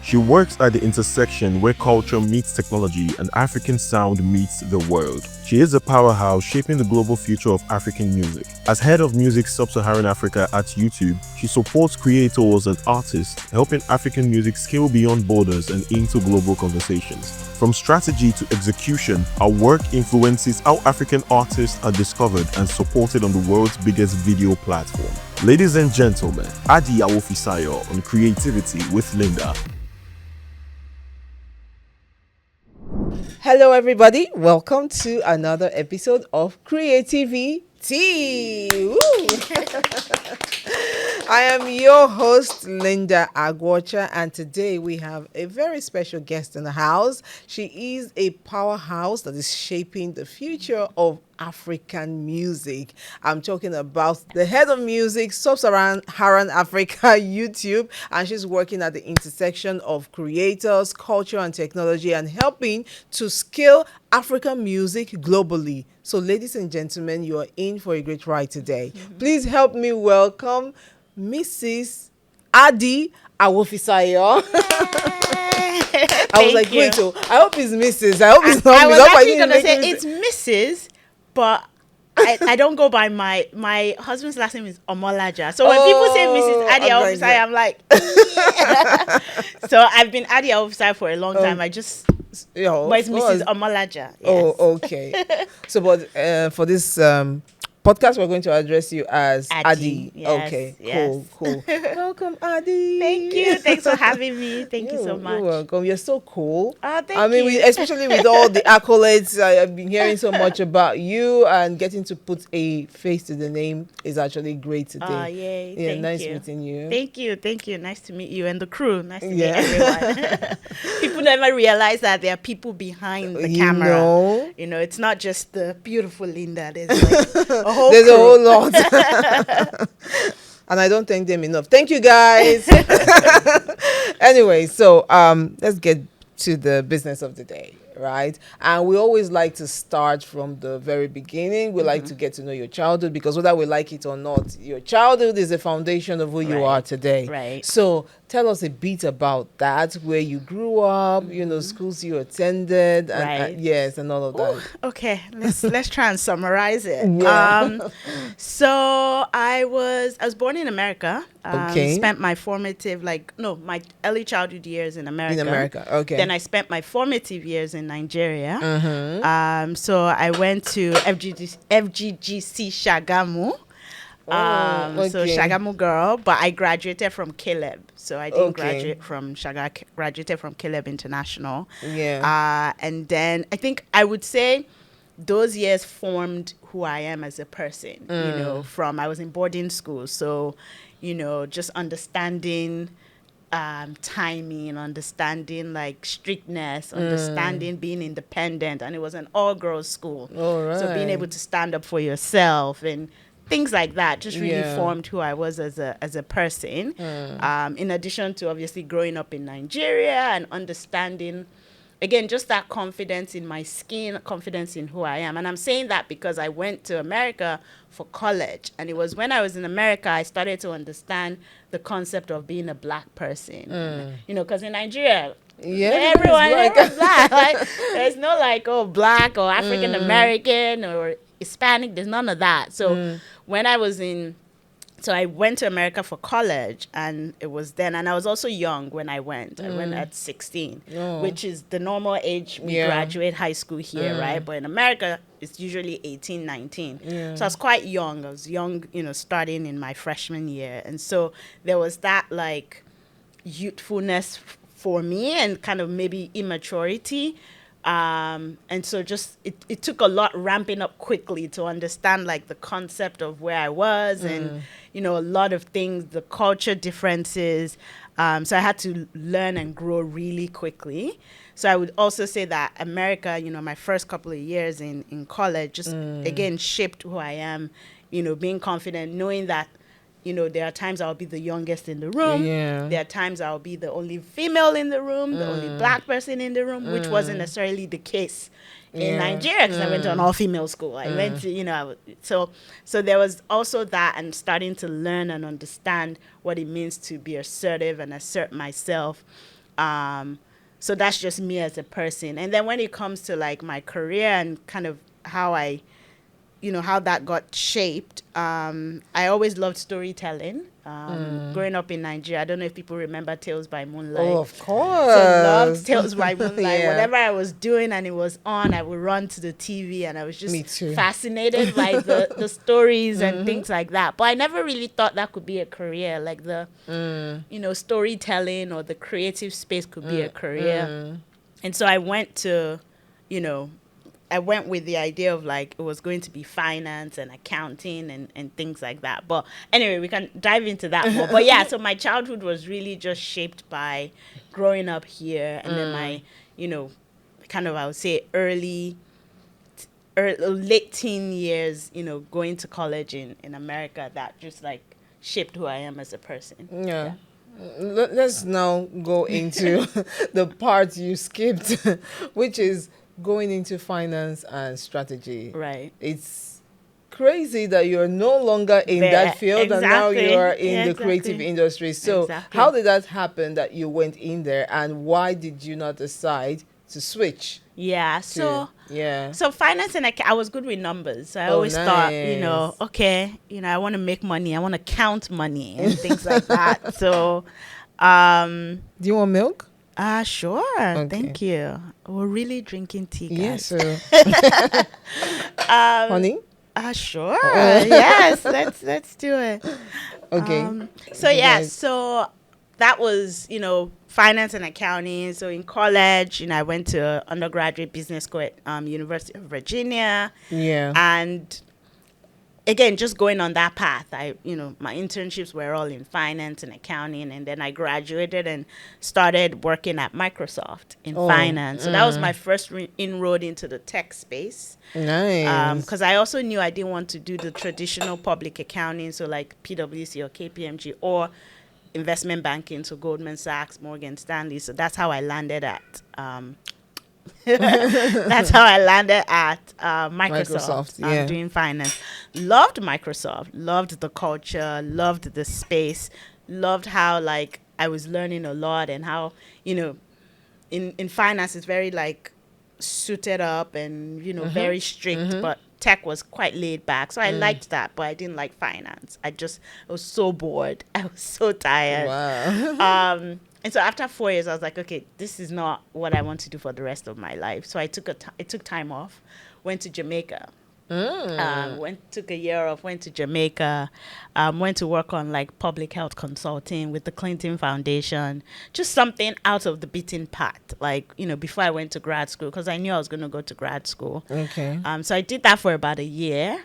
She works at the intersection where culture meets technology and African sound meets the world. She is a powerhouse shaping the global future of African music. As head of music Sub-Saharan Africa at YouTube, she supports creators and artists, helping African music scale beyond borders and into global conversations. From strategy to execution, her work influences how African artists are discovered and supported on the world's biggest video platform. Ladies and gentlemen, Addy Awofisayo on Creativity with Linda. Hello, everybody. Welcome to another episode of CreativiTEA. Woo! I am your host, Linda Agwocha, and today we have a very special guest in the house. She is a powerhouse that is shaping the future of African music. I'm talking about the head of music, Sub-Saharan Africa YouTube, and she's working at the intersection of creators, culture, and technology, and helping to scale African music globally. So, ladies and gentlemen, you are in for a great ride today. Please help me welcome Mrs. Addy Awofisayo. I was like, wait, so I hope it's Mrs. I hope it's not Mrs. I was actually going to say it's Mrs., but I don't go by my husband's last name is Omolaja. So when people say Mrs. Addy Awofisayo, I'm like, yeah. So I've been Addy Awofisayo for a long time. I just, but it's Mrs. Omolaja. Yes. Oh, okay. So, but for this podcast, we're going to address you as Addy. Yes, okay, yes. Cool. Welcome, Addy. Thank you. Thanks for having me. Thank you so much. You're welcome. You're so cool. Thank you. I mean, especially with all the accolades, I've been hearing so much about you, and getting to put a face to the name is actually great today. Yay. Yeah, Thank nice you. meeting you. Thank you. Nice to meet you and the crew. Nice to meet everyone. People never realize that there are people behind the camera. You know, it's not just the beautiful Linda. There's like a whole There's crew. a whole lot. And I don't thank them enough. Thank you, guys. Anyway, so let's get to the business of the day, right? And we always like to start from the very beginning. We like to get to know your childhood, because whether we like it or not, your childhood is the foundation of who you are today. Right. So tell us a bit about that, where you grew up, you know, schools you attended, and yes, and all of that. Okay, let's try and summarize it. Yeah. So I was born in America. Spent my my early childhood years in America. In America, okay. Then I spent my formative years in Nigeria. So I went to FGGC Shagamu. So Shagamu girl, but I graduated from Caleb. So I didn't graduate from graduated from Caleb International. Yeah. And then I think I would say those years formed who I am as a person. You know, I was in boarding school, so you know, just understanding timing, understanding like strictness, understanding being independent, and it was an all-girls school. So being able to stand up for yourself and things like that just really formed who I was as a person. In addition to obviously growing up in Nigeria and understanding, again, just that confidence in my skin, confidence in who I am. And I'm saying that because I went to America for college. And it was when I was in America, I started to understand the concept of being a black person. You know, because in Nigeria, everyone's black. Like, there's no like, black or African American or Hispanic. There's none of that. So when I was so I went to America for college, and it was then, and I was also young when I went. I went at 16, which is the normal age we graduate high school here, right? But in America, it's usually 18, 19. So I was quite young. I was young, you know, starting in my freshman year. And so there was that like youthfulness for me and kind of maybe immaturity. And so just it took a lot ramping up quickly to understand like the concept of where I was and, you know, a lot of things, the culture differences. So I had to learn and grow really quickly. So I would also say that America, you know, my first couple of years in college just, again, shaped who I am, you know, being confident, knowing that, you know, there are times I'll be the youngest in the room. There are times I'll be the only female in the room, the only black person in the room, which wasn't necessarily the case in Nigeria, because I went to an all-female school. I went to, you know, so there was also that, and starting to learn and understand what it means to be assertive and assert myself. So that's just me as a person. And then when it comes to like my career and kind of how I, how that got shaped, I always loved storytelling. Growing up in Nigeria, I don't know if people remember Tales by Moonlight. Oh, of course. So loved Tales by Moonlight. Yeah. Whatever I was doing and it was on, I would run to the TV and I was Me just too. fascinated by the stories and things like that. But I never really thought that could be a career, like the, storytelling or the creative space could be a career. And so I went to, I went with the idea of like it was going to be finance and accounting and things like that. But anyway, we can dive into that more. But yeah, so my childhood was really just shaped by growing up here and then my, kind of, I would say late teen years, going to college in America that just like shaped who I am as a person. Yeah. Let's now go into the part you skipped, which is going into finance and strategy. Right. It's crazy that you're no longer in that field and now you're in the creative industry. So how did that happen that you went in there, and why did you not decide to switch? Yeah. So finance and I was good with numbers. So I always thought, okay, I want to make money. I want to count money and things like that. So, do you want milk? Sure. Okay. Thank you. We're really drinking tea, guys. Yes. Honey? Sure. Yes. Let's do it. Okay. So that was, finance and accounting. So in college, I went to undergraduate business school at University of Virginia. Yeah. And again, just going on that path, my internships were all in finance and accounting, and then I graduated and started working at Microsoft in finance. So that was my first inroad into the tech space. Nice. Because I also knew I didn't want to do the traditional public accounting, so like PwC or KPMG, or investment banking, so Goldman Sachs, Morgan Stanley. So that's how I landed at Microsoft, doing finance. Loved Microsoft, loved the culture, loved the space, loved how like I was learning a lot, and how, in finance it's very like suited up and, very strict, but tech was quite laid back. So I liked that, but I didn't like finance. I was so bored. I was so tired. Wow. And so after 4 years, I was like, okay, this is not what I want to do for the rest of my life. So I took time off, went to Jamaica. Took a year off, went to Jamaica, went to work on like public health consulting with the Clinton Foundation, just something out of the beaten path, like, before I went to grad school, because I knew I was going to go to grad school. Okay. So I did that for about a year,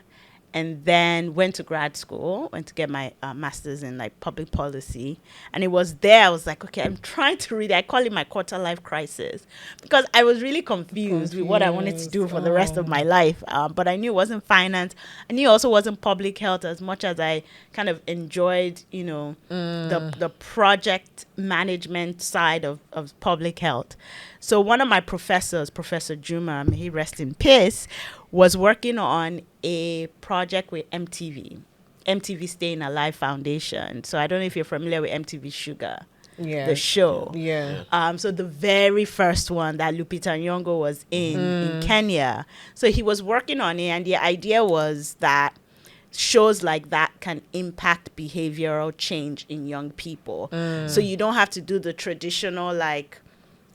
and then went to grad school, went to get my master's in like public policy. And it was there I was like, okay, I'm trying to read. I call it my quarter life crisis, because I was really confused with what I wanted to do for the rest of my life. But I knew it wasn't finance. I knew it also wasn't public health, as much as I kind of enjoyed, the project management side of public health. So one of my professors, Professor Juma, may he rest in peace, was working on a project with MTV Staying Alive Foundation. So I don't know if you're familiar with MTV Sugar, the show. Yeah. So the very first one that Lupita Nyong'o was in Kenya. So he was working on it, and the idea was that shows like that can impact behavioral change in young people. So you don't have to do the traditional like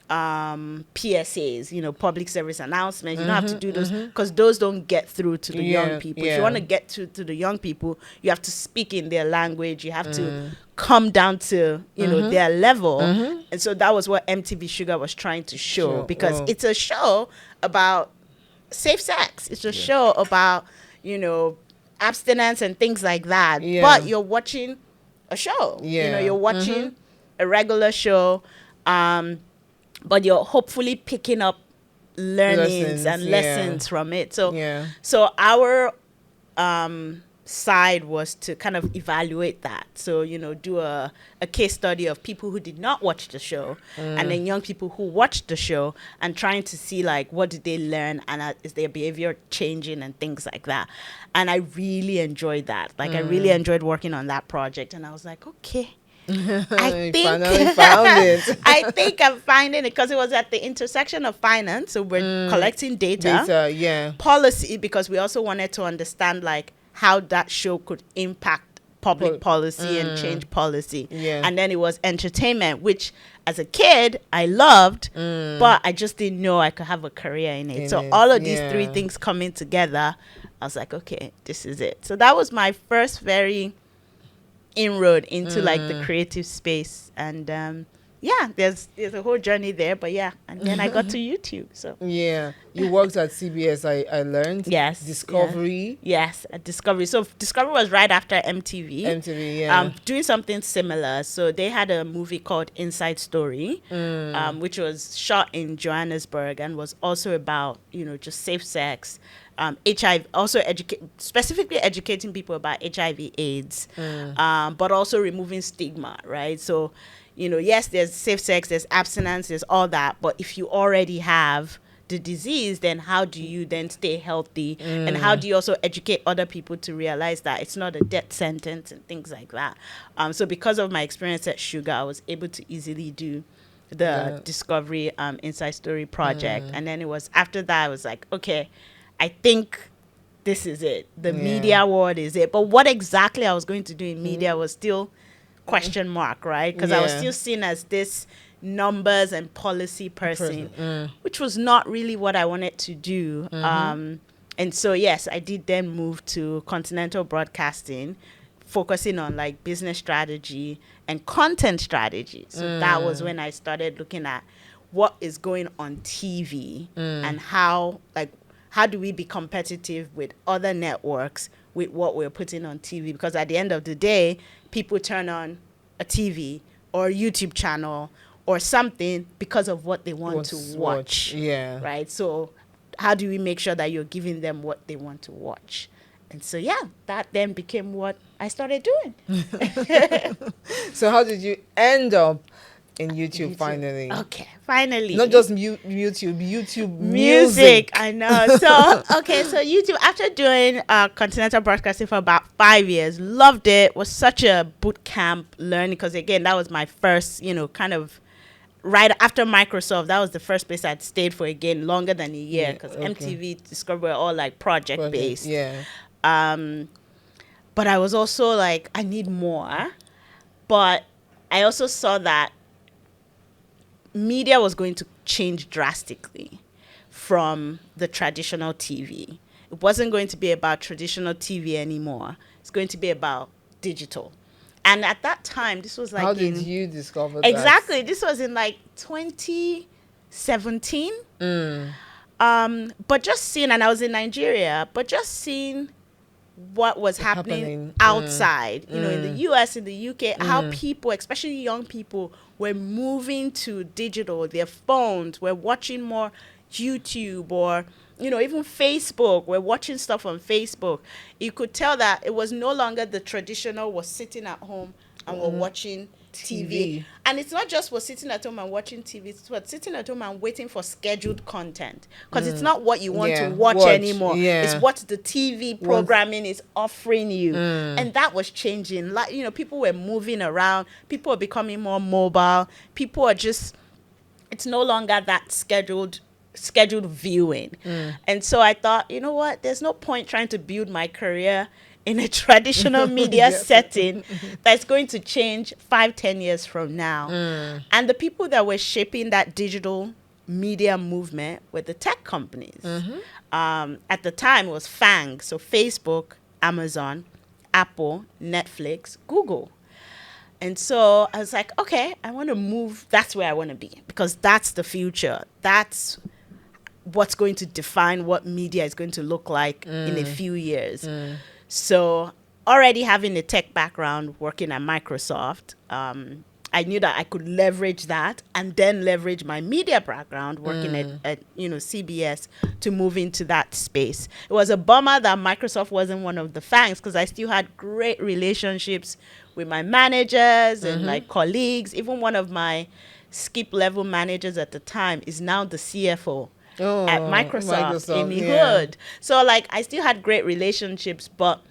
PSAs, public service announcements. You don't have to do those, because those don't get through to the young people. If you want to get to the young people, you have to speak in their language. You have to come down to their level. And so that was what MTV Sugar was trying to show, because it's a show about safe sex. It's a show about abstinence and things like that. But you're watching a show. You're watching a regular show. But you're hopefully picking up learnings and lessons from it. So our side was to kind of evaluate that. So, do a case study of people who did not watch the show, and then young people who watched the show, and trying to see like what did they learn, and is their behavior changing and things like that. And I really enjoyed that. Like I really enjoyed working on that project, and I was like, okay, I You think finally found it. I think I'm finding it because it was at the intersection of finance. So we're collecting Data, yeah. policy, because we also wanted to understand like how that show could impact public policy and change policy. Yeah. And then it was entertainment, which as a kid I loved, but I just didn't know I could have a career in it. So all of these three things coming together, I was like, okay, this is it. So that was my first very inroad into like the creative space. And yeah, there's a whole journey there, but yeah, and then I got to YouTube. So Yeah. You worked at CBS, I learned. yes, Discovery. yes, at Discovery. So Discovery was right after MTV. MTV, yeah. Doing something similar. So they had a movie called Inside Story, which was shot in Johannesburg and was also about, just safe sex, HIV, also specifically educating people about HIV/AIDS, but also removing stigma, right? So, yes, there's safe sex, there's abstinence, there's all that, but if you already have the disease, then how do you then stay healthy? And how do you also educate other people to realize that it's not a death sentence and things like that? So because of my experience at Sugar, I was able to easily do the Discovery Inside Story project. And then it was after that, I was like, okay, I think this is it. The media world is it. But what exactly I was going to do in media was still question mark, right? Because I was still seen as this numbers and policy person, which was not really what I wanted to do. And so, yes, I did then move to Continental Broadcasting, focusing on like business strategy and content strategy. So that was when I started looking at what is going on TV and how do we be competitive with other networks with what we're putting on TV? Because at the end of the day, people turn on a TV or a YouTube channel or something because of what they want to watch. Yeah. Right? So how do we make sure that you're giving them what they want to watch? And so, yeah, that then became what I started doing. So how did you end up in YouTube finally? Okay, finally. Not just YouTube music. I know. So, okay, so YouTube, after doing Continental Broadcasting for about 5 years, loved it, was such a boot camp learning, because, again, that was my first, kind of, right after Microsoft, that was the first place I'd stayed for, again, longer than a year, because MTV, Discovery were all, like, project-based. Yeah. But I was also like, I need more. But I also saw that media was going to change drastically from the traditional TV. It wasn't going to be about traditional TV anymore. It's going to be about digital. And at that time, this was like How did you discover that? Exactly. This was in like 2017. But just seeing, and I was in Nigeria, but just seeing what was happening outside, in the US, in the UK, how people, especially young people, were moving to digital, their phones, were watching more YouTube or, even Facebook, we're watching stuff on Facebook. You could tell that it was no longer the traditional was sitting at home and we're watching TV. And it's not just we're sitting at home and watching TV, it's we're sitting at home and waiting for scheduled content. Because it's not what you want to watch anymore. It's what the TV programming is offering you. And that was changing. Like, people were moving around, people are becoming more mobile, people are just, it's no longer that scheduled viewing. And so I thought, you know what, there's no point trying to build my career in a traditional media setting that's going to change 5-10 years from now. And the people that were shaping that digital media movement were the tech companies. At the time, it was FANG, so Facebook, Amazon, Apple, Netflix, Google. And so I was like, okay, I want to move. That's where I want to be, because that's the future. That's what's going to define what media is going to look like in a few years. So already having a tech background working at Microsoft, I knew that I could leverage that and then leverage my media background working at CBS to move into that space. It was a bummer that Microsoft wasn't one of the FANGs, because I still had great relationships with my managers and like colleagues. Even one of my skip level managers at the time is now the CFO at Microsoft, Amy Hood. So like I still had great relationships, but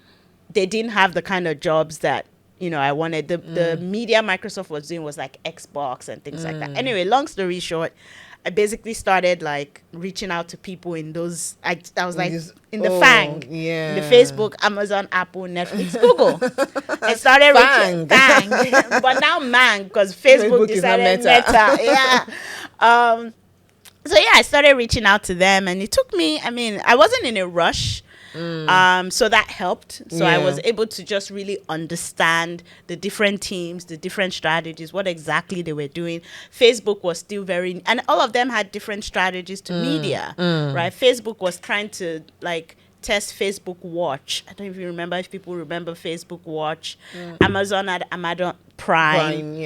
they didn't have the kind of jobs that I wanted the media Microsoft was doing was like Xbox and things like that. Anyway, long story short, I basically started like reaching out to people in those. I was like in the FANG, in the Facebook, Amazon, Apple, Netflix, Google. I started reaching FANG, but now MANG because Facebook decided Meta. Yeah. So yeah, I started reaching out to them, and it took me. I mean, I wasn't in a rush. So that helped. So I was able to just really understand the different teams, the different strategies, what exactly they were doing. Facebook was still very, and all of them had different strategies to media, right? Facebook was trying to like test Facebook Watch. I don't even remember if people remember Facebook Watch. Amazon had Amazon Prime.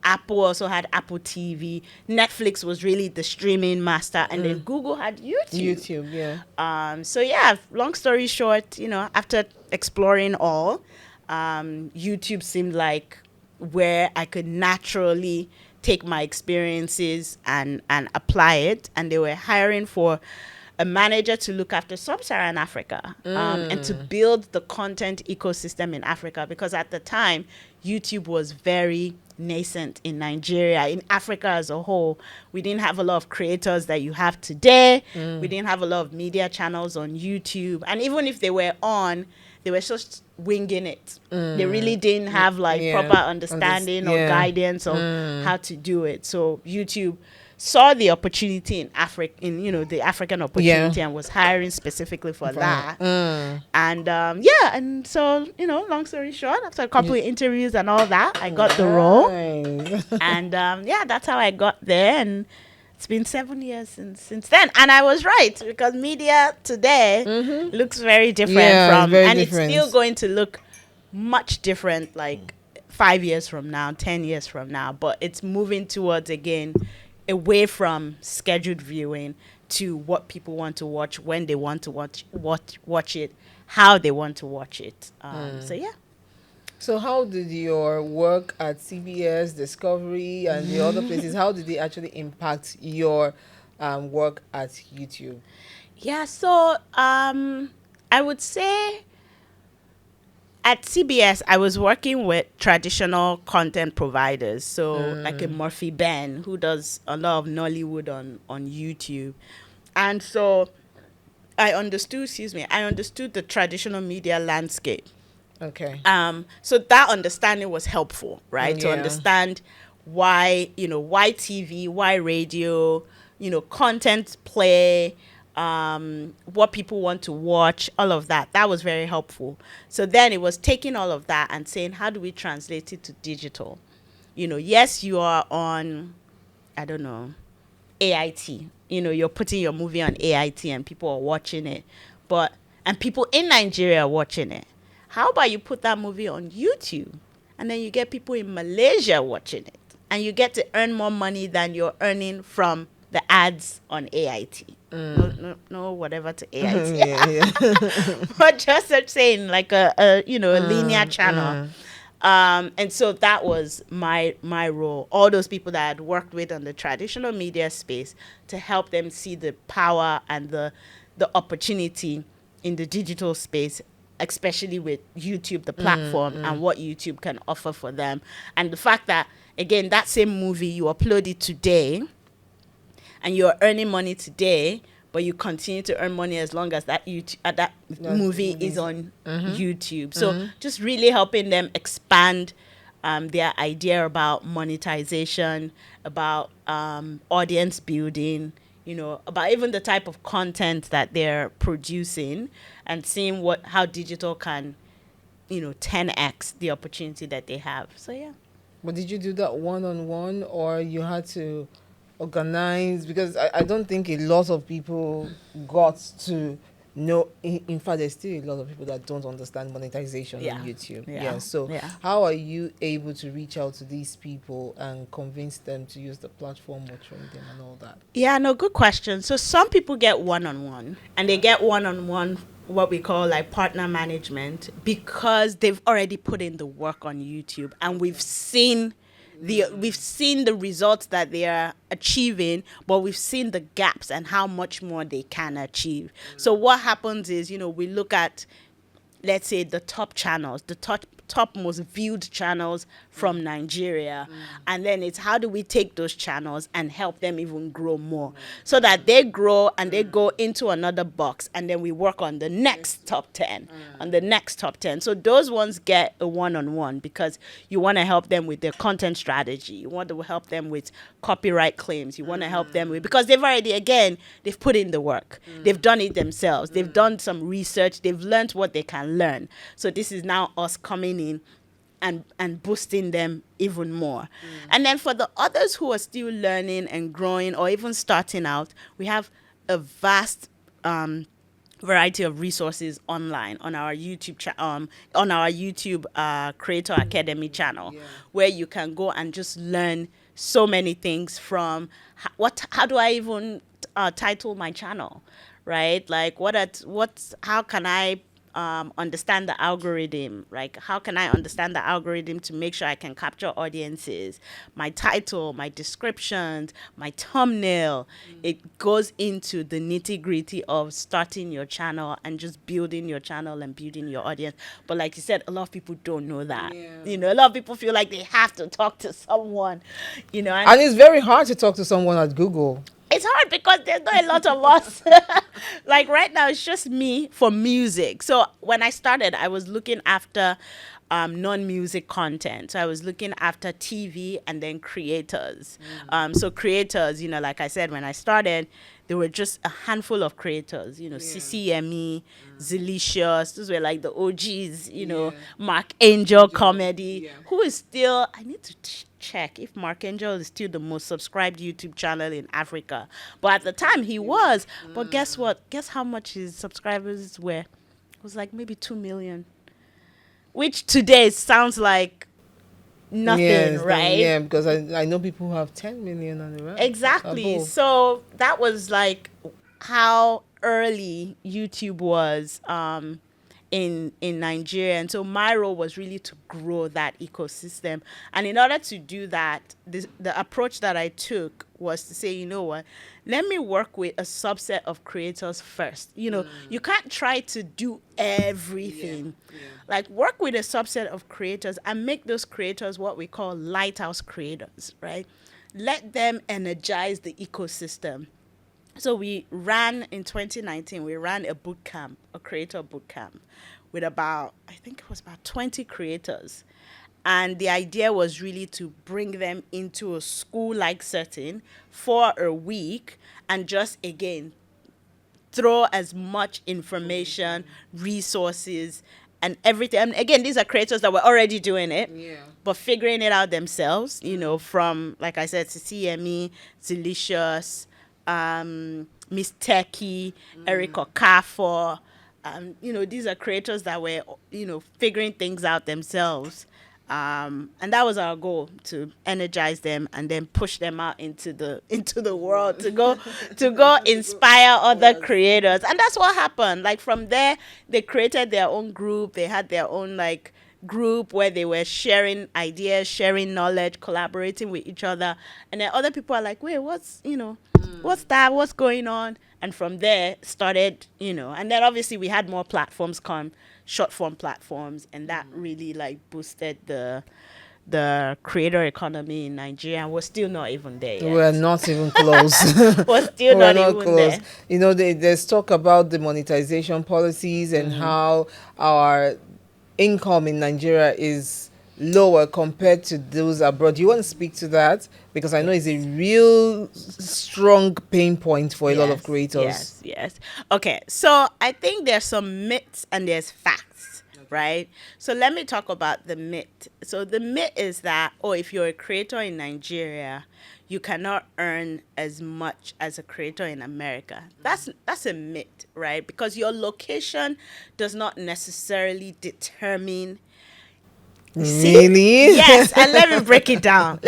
Apple also had Apple TV. Netflix was really the streaming master, and then Google had YouTube. So yeah, long story short, after exploring all, YouTube seemed like where I could naturally take my experiences and apply it, and they were hiring for a manager to look after Sub-Saharan Africa and to build the content ecosystem in Africa, because at the time YouTube was very nascent in Nigeria, in Africa as a whole. We didn't have a lot of creators that you have today. We didn't have a lot of media channels on YouTube, and even if they were on, they were just winging it. They really didn't have like proper understanding or guidance on how to do it. So YouTube saw the opportunity in Africa, the African opportunity, and was hiring specifically for that. And and so long story short, after a couple of interviews and all that, I got the role. And that's how I got there, and it's been 7 years since then. And I was right, because media today looks very different it's still going to look much different like 5 years from now, 10 years from now, but it's moving towards again away from scheduled viewing to what people want to watch, when they want to watch it, how they want to watch it. So how did your work at CBS, Discovery, and the other places, how did they actually impact your work at YouTube? So I would say at CBS, I was working with traditional content providers. So like a Murphy Ben, who does a lot of Nollywood on YouTube. And so I understood the traditional media landscape. Okay. So that understanding was helpful, right? To understand why TV, why radio, content play, what people want to watch, all of that. That was very helpful. So then it was taking all of that and saying, how do we translate it to digital? Yes, you are on, I don't know, AIT. You're putting your movie on AIT and people are watching it. And people in Nigeria are watching it. How about you put that movie on YouTube, and then you get people in Malaysia watching it, and you get to earn more money than you're earning from the ads on AIT. No, whatever to AIT. But just saying, like a linear channel. And so that was my role. All those people that I had worked with on the traditional media space, to help them see the power and the opportunity in the digital space, especially with YouTube, the platform, and what YouTube can offer for them. And the fact that, again, that same movie, you upload it today, and you're earning money today, but you continue to earn money as long as that movie is on YouTube. So just really helping them expand their idea about monetization, about audience building, about even the type of content that they're producing, and seeing how digital can, 10x the opportunity that they have. So yeah. But did you do that one-on-one, or you had to organize? Because I don't think a lot of people got to know. In fact, there's still a lot of people that don't understand monetization on YouTube. So how are you able to reach out to these people and convince them to use the platform or train them and all that? Yeah, no, good question. So some people get one-on-one, and they get one-on-one, what we call like partner management, because they've already put in the work on YouTube, and we've seen the results that they are achieving, but we've seen the gaps and how much more they can achieve. So what happens is, we look at, let's say, the top channels, the top top most viewed channels from Nigeria. And then it's how do we take those channels and help them even grow more so that they grow and they go into another box, and then we work on the next top 10, on the next top 10. So those ones get a one-on-one because you want to help them with their content strategy. You want to help them with copyright claims. You want to help them with, because they've already, again, they've put in the work. They've done it themselves. They've done some research. They've learned what they can learn. So this is now us coming in and boosting them even more. And then for the others who are still learning and growing or even starting out, we have a vast variety of resources online on our YouTube Creator Academy channel, where you can go and just learn so many things from how do I even title my channel, right? Like how can I understand the algorithm? Like, how can I understand the algorithm to make sure I can capture audiences? My title, my descriptions, my thumbnail. It goes into the nitty-gritty of starting your channel and just building your channel and building your audience. But like you said, a lot of people don't know that. You know, a lot of people feel like they have to talk to someone, you know. And it's very hard to talk to someone at Google. It's hard because there's not a lot of us. Like right now, it's just me for music. So when I started, I was looking after non-music content. So I was looking after TV and then creators. So creators, you know, like I said, when I started, there were just a handful of creators, you know, CCME, Zilicious. Those were like the OGs, you know, Mark Angel Comedy, who is still, I need to check if Mark Angel is still the most subscribed YouTube channel in Africa. But at the time he was. But guess what? Guess how much his subscribers were? It was like maybe 2 million. Which today sounds like nothing, right? Yeah, because I know people who have 10 million on the right. Exactly. Above. So that was like how early YouTube was in Nigeria. And so my role was really to grow that ecosystem. And in order to do that, the approach that I took was to say, you know what, let me work with a subset of creators first. You know, you can't try to do everything. Like, work with a subset of creators and make those creators what we call lighthouse creators, right? Let them energize the ecosystem. So we ran in 2019, we ran a boot camp, a creator boot camp with about 20 creators. And the idea was really to bring them into a school-like setting for a week and just, again, throw as much information, resources, and everything. And again, these are creators that were already doing it, but figuring it out themselves, you know, from, like I said, CCME, Zilicious, Miss Techie, Eric Okafor. You know, these are creators that were, you know, figuring things out themselves. And that was our goal, to energize them and then push them out into the world to go inspire other creators. And that's what happened. Like, from there, they created their own group. They had their own like group where they were sharing ideas, sharing knowledge, collaborating with each other. And then other people are like, wait, what's that? What's going on? And from there started, you know, and then obviously we had more platforms come, short form platforms, and that really like boosted the creator economy in Nigeria. And we're still not even there yet. We're not even close. We're still not even there. You know, there's talk about the monetization policies and how our income in Nigeria is lower compared to those abroad. Do you want to speak to that? Because I know it's a real strong pain point for a lot of creators. Yes. Okay, so I think there's some myths and there's facts, right? So let me talk about the myth. So the myth is that, if you're a creator in Nigeria, you cannot earn as much as a creator in America. That's a myth, right? Because your location does not necessarily determine. Really? Yes, and let me break it down.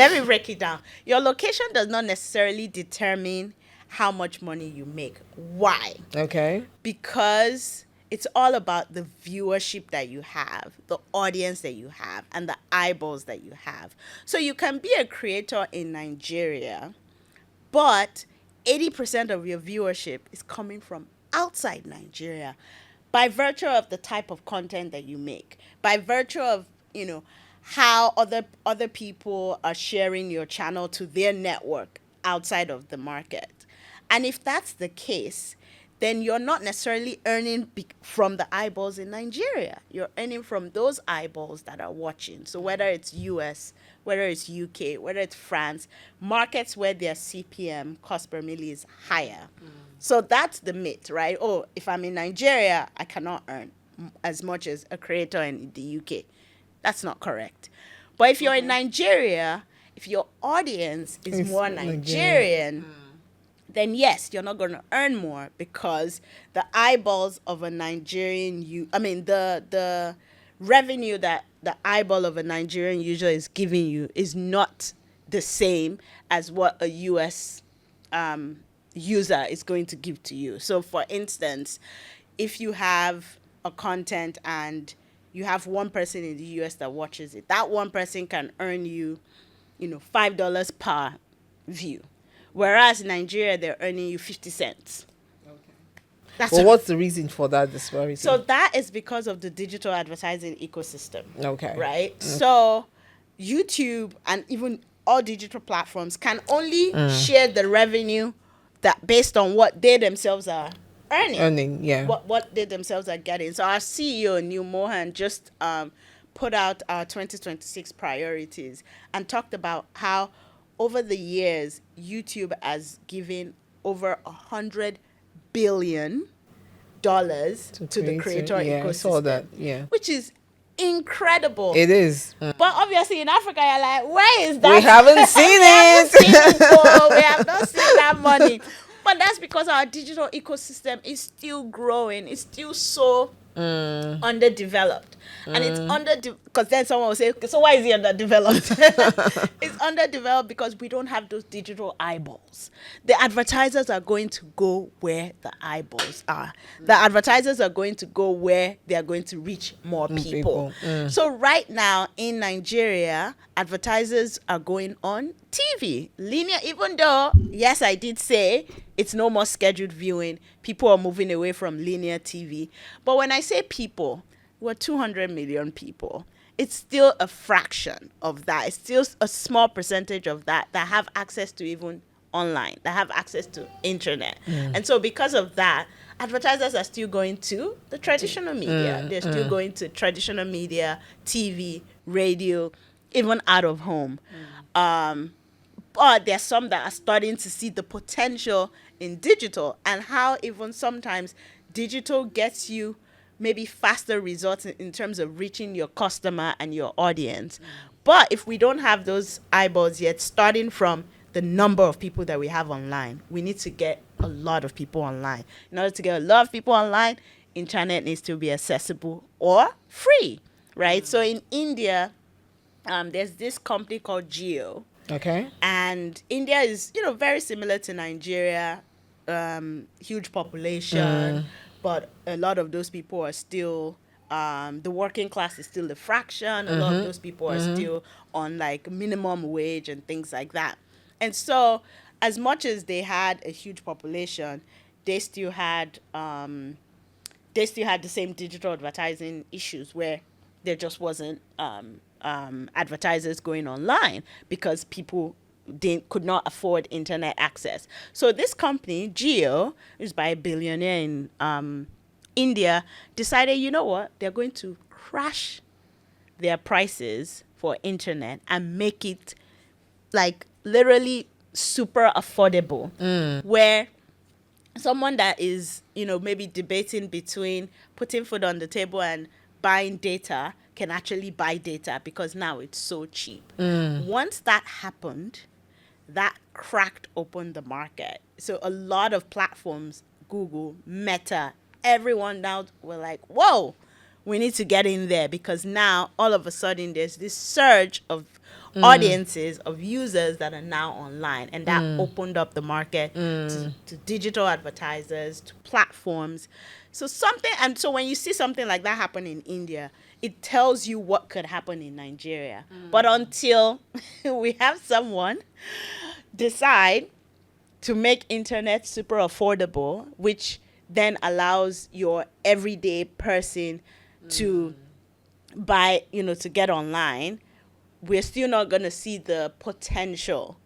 Your location does not necessarily determine how much money you make. Why? Okay. Because it's all about the viewership that you have, the audience that you have, and the eyeballs that you have. So you can be a creator in Nigeria, but 80% of your viewership is coming from outside Nigeria by virtue of the type of content that you make, by virtue of how other people are sharing your channel to their network outside of the market. And if that's the case, then you're not necessarily earning from the eyeballs in Nigeria. You're earning from those eyeballs that are watching. So whether it's US, whether it's UK, whether it's France, markets where their CPM, cost per milli, is higher. So that's the myth, right? Oh, if I'm in Nigeria, I cannot earn as much as a creator in the UK. That's not correct. But if you're in Nigeria, if your audience is It's more Nigerian, then yes, you're not going to earn more, because the eyeballs of a Nigerian, the revenue that the eyeball of a Nigerian user is giving you is not the same as what a US user is going to give to you. So for instance, if you have a content and you have one person in the US that watches it, that one person can earn you, $5 per view. Whereas in Nigeria, they're earning you 50 cents. Okay. Well, what's the reason for that disparity? So that is because of the digital advertising ecosystem. Okay. Right? Okay. So YouTube and even all digital platforms can only share the revenue that based on what they themselves are earning. Yeah. What they themselves are getting. So our CEO, Neil Mohan, just put out our 2026 priorities and talked about how over the years, YouTube has given over $100 billion to the creator ecosystem. I saw that, which is incredible. It is. But obviously in Africa, you're like, where is that? We haven't seen it. We have not seen that money. But that's because our digital ecosystem is still growing. It's still so underdeveloped. And it's because then someone will say, okay, so why is it underdeveloped? It's underdeveloped because we don't have those digital eyeballs. The advertisers are going to go where the eyeballs are. The advertisers are going to go where they are going to reach more people. So right now in Nigeria, advertisers are going on TV, linear, even though, yes, I did say it's no more scheduled viewing. People are moving away from linear TV. But when I say people, we're 200 million people. It's still a fraction of that. It's still a small percentage of that have access to even online, that have access to internet. And so because of that, advertisers are still going to the traditional media. They're still going to traditional media, TV, radio, even out of home. But there's some that are starting to see the potential in digital and how even sometimes digital gets you maybe faster results in terms of reaching your customer and your audience. But if we don't have those eyeballs yet, starting from the number of people that we have online, we need to get a lot of people online. In order to get a lot of people online, internet needs to be accessible or free, right? So in India, there's this company called Jio. Okay. And India is, very similar to Nigeria, huge population, but a lot of those people are still, the working class is still a fraction. A lot of those people are still on like minimum wage and things like that. And so as much as they had a huge population, they still had the same digital advertising issues where there just wasn't advertisers going online because people could not afford internet access. So this company, Jio, is by a billionaire in India, decided, you know what, they're going to crash their prices for internet and make it like literally super affordable, where someone that is, maybe debating between putting food on the table and buying data can actually buy data because now it's so cheap. Once that happened, that cracked open the market. So a lot of platforms, Google, Meta, everyone now were like, whoa, we need to get in there, because now all of a sudden there's this surge of audiences, of users that are now online, and that opened up the market to digital advertisers, to platforms. So when you see something like that happen in India, it tells you what could happen in Nigeria. But until we have someone decide to make internet super affordable, which then allows your everyday person to by, to get online, we're still not going to see the potential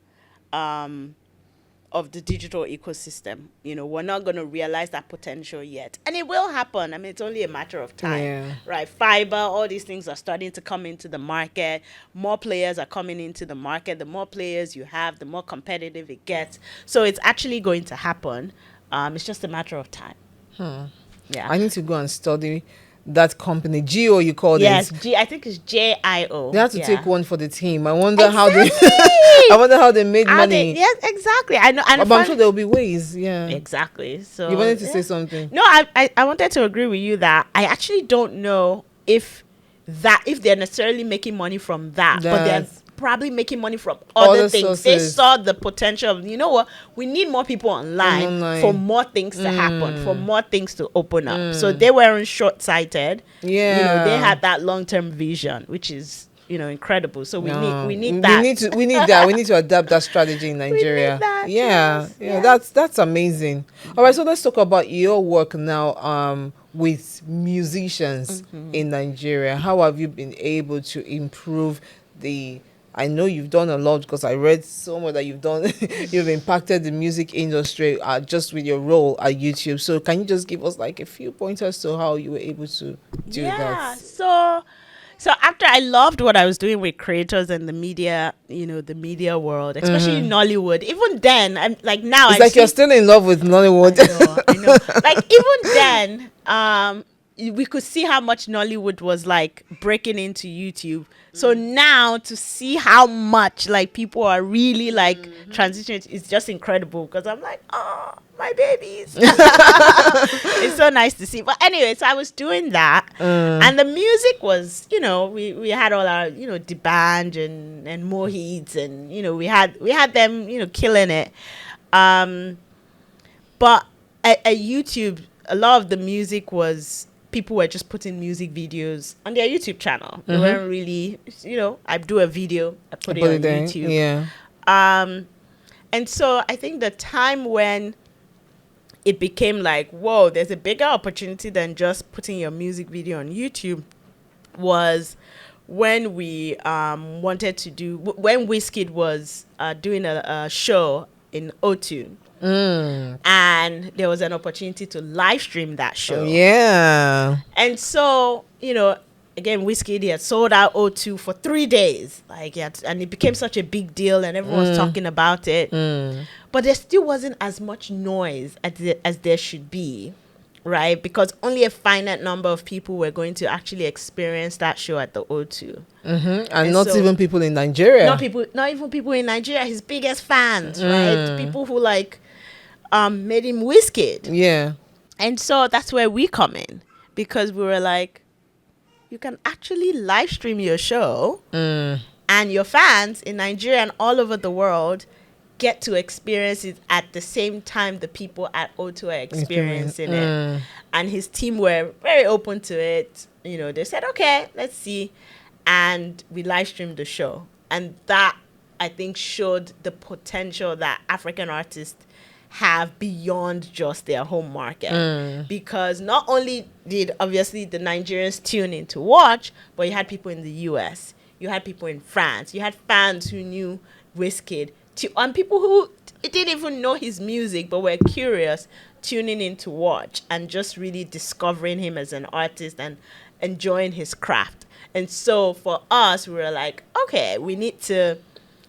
of the digital ecosystem. We're not going to realize that potential yet. And it will happen. I mean, it's only a matter of time, Yeah. right? Fiber, all these things are starting to come into the market. More players are coming into the market. The more players you have, the more competitive it gets. So it's actually going to happen. It's just a matter of time. Yeah. I need to go and study that company. Geo, you called Yes, it. I think it's JIO. They have to Yeah. take one for the team. I wonder how they. Exactly. I wonder how they made money. Yes, exactly. I know. And But I'm sure there will be ways. Yeah. exactly. So You wanted to yeah. say something. No, I wanted to agree with you that I actually don't know if they're necessarily making money from that, but they're That's- probably making money from Other other things. They sources. saw the potential of, you know what, we need more people online. For more things to happen, for more things to open up. So they weren't short-sighted. Yeah. They had that long-term vision, which is, incredible. So we No. need that. We need that. We need to adapt that strategy in Nigeria. that, yeah. yes, Yeah. yes. That's amazing. All right, so let's talk about your work now with musicians in Nigeria. How have you been able to improve I know you've done a lot because I read somewhere that you've done you've impacted the music industry just with your role at YouTube. So can you just give us like a few pointers to how you were able to do that? So after I loved what I was doing with creators and the media, the media world, especially in Nollywood. Even then, I'm like now. It's like you're still in love with Nollywood. I know. Like even then, we could see how much Nollywood was like breaking into YouTube. So now to see how much like people are really like transitioning is just incredible, because I'm like, oh, my babies. It's so nice to see. But anyway, so I was doing that, and the music was, we had all our, the band and Mohits, and we had them, killing it. But at YouTube, a lot of the music was, people were just putting music videos on their YouTube channel. They weren't really, I do a video, I put it on there. YouTube. Yeah. And so I think the time when it became like, whoa, there's a bigger opportunity than just putting your music video on YouTube was when we wanted to do, when Wizkid was doing a show in O2. And there was an opportunity to live stream that show. Yeah. And so, again, Wizkid, he had sold out O2 for 3 days. And it became such a big deal, and everyone was talking about it. But there still wasn't as much noise as there should be, right? Because only a finite number of people were going to actually experience that show at the O2. And not even people in Nigeria. Not even people in Nigeria, his biggest fans, right? People who made him Wizkid. Yeah. And so that's where we come in, because we were like, you can actually live stream your show, and your fans in Nigeria and all over the world get to experience it at the same time the people at O2 are experiencing it. And his team were very open to it. They said, okay, let's see. And we live streamed the show. And that, I think, showed the potential that African artists have beyond just their home market. Because not only did obviously the Nigerians tune in to watch, but you had people in the US, you had people in France, you had fans who knew Wizkid, and people who didn't even know his music but were curious, tuning in to watch and just really discovering him as an artist and enjoying his craft. And so for us, we were like, okay, we need to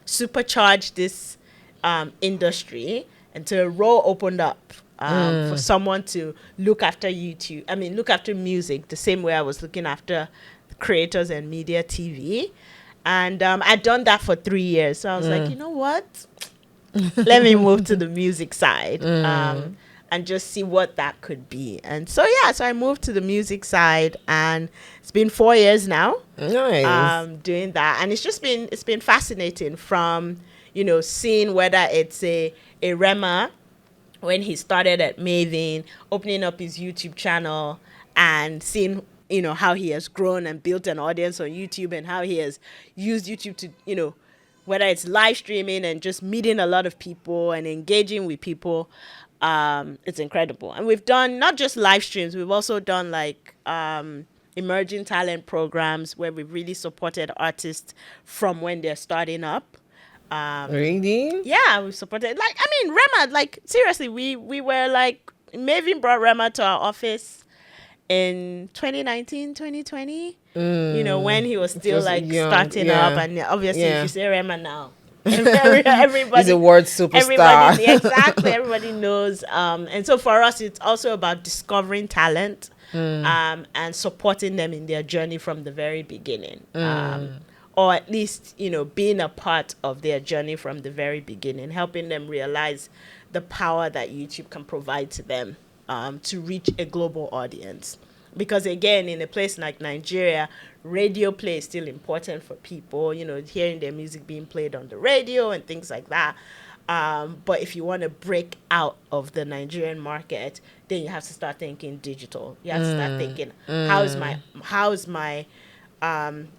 supercharge this industry. And so a role opened up for someone to look after look after music the same way I was looking after creators and media TV. And I'd done that for 3 years. So I was like, you know what? Let me move to the music side and just see what that could be. And so, so I moved to the music side, and it's been 4 years now. Nice. Doing that. And it's been fascinating from, seeing whether it's a Rema when he started at Maven, opening up his YouTube channel and seeing, how he has grown and built an audience on YouTube, and how he has used YouTube to, whether it's live streaming and just meeting a lot of people and engaging with people. It's incredible. And we've done not just live streams, we've also done emerging talent programs where we've really supported artists from when they're starting up. Really? Yeah, we supported. Like, I mean, Rema. Like, seriously, we were like, Maven brought Rema to our office in 2019, 2020. You know, when he was still was like young, starting up, yeah. and obviously, if Yeah. you say Rema now, everybody, He's a word superstar. everybody, exactly, everybody knows. And so for us, it's also about discovering talent, and supporting them in their journey from the very beginning. Or at least, you know, being a part of their journey from the very beginning, helping them realize the power that YouTube can provide to them, to reach a global audience. Because again, in a place like Nigeria, radio play is still important for people, you know, hearing their music being played on the radio and things like that. But if you want to break out of the Nigerian market, then you have to start thinking digital. You have to start thinking, how is my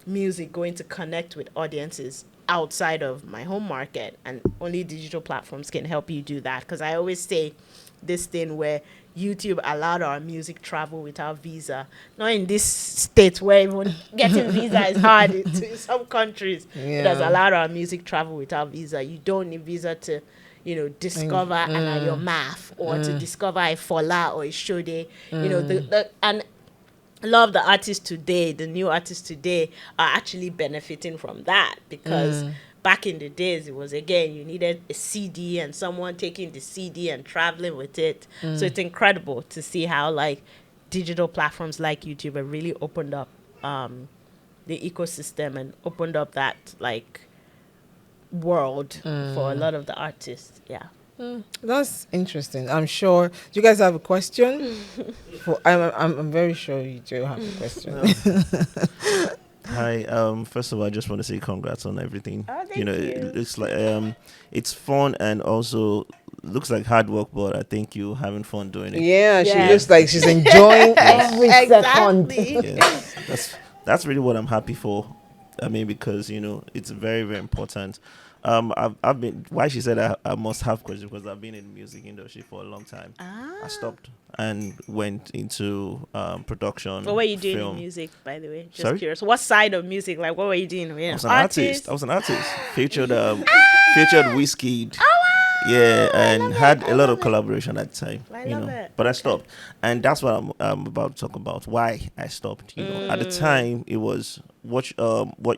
music going to connect with audiences outside of my home market? And only digital platforms can help you do that. Because I always say this thing where YouTube allowed our music travel without visa. Not in this state where even getting visa is hard. In some countries, it has allowed our music travel without visa. You don't need visa to, you know, discover an your math, or to discover a Fola or a Shode. You know, and a lot of the artists today, the new artists today, are actually benefiting from that, because back in the days, it was, again, you needed a CD and someone taking the CD and traveling with it. So it's incredible to see how, like, digital platforms like YouTube have really opened up the ecosystem and opened up that, like, world for a lot of the artists. Yeah. That's interesting. I'm sure. Do you guys have a question? I'm very sure you do have a question. Hi. First of all, I just want to say congrats on everything. Oh, thank you know, you. it looks like it's fun, and also looks like hard work, but I think you're having fun doing it. Yeah, she Yeah. looks like she's enjoying every second. Exactly. Yes, that's really what I'm happy for. I mean, because you know, it's very, very important. I've been, why she said I must have questions, because I've been in the music industry for a long time. I stopped and went into production. What were you doing film. in music, by the way? Just Sorry? curious. What side of music? Like, what were you doing? I was an artist. I was an artist. Featured Wizkid. Yeah, and had a lot of collaboration at the time. I you love know, it. but I stopped, and that's what I'm about to talk about. Why I stopped. You know, at the time it was what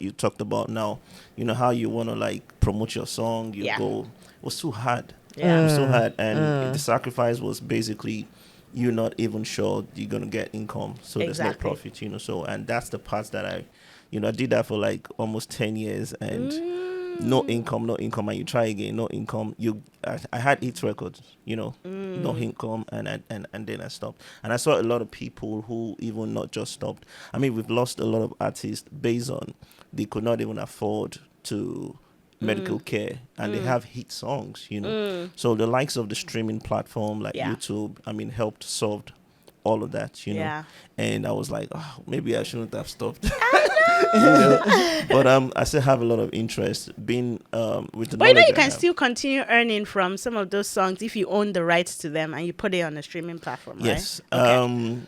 you talked about now. You know how you want to like promote your song. You Yeah. go. It was too hard. Yeah. It was too hard, and the sacrifice was basically you're not even sure you're gonna get income, so there's no Exactly. profit. You know, so and that's the part that I did that for like almost 10 years, and no income, and you try again, no income. I had 8 records, no income, and then I stopped. And I saw a lot of people who even not just stopped. I mean, we've lost a lot of artists based on they could not even afford to medical care, and they have hit songs, So the likes of the streaming platform like Yeah. YouTube, I mean, helped solve all of that, Yeah. And I was like, oh, maybe I shouldn't have stopped. But I still have a lot of interest being with the But you know, knowledge you I can have. still continue earning from some of those songs if you own the rights to them and you put it on a streaming platform, right? Yes. Okay.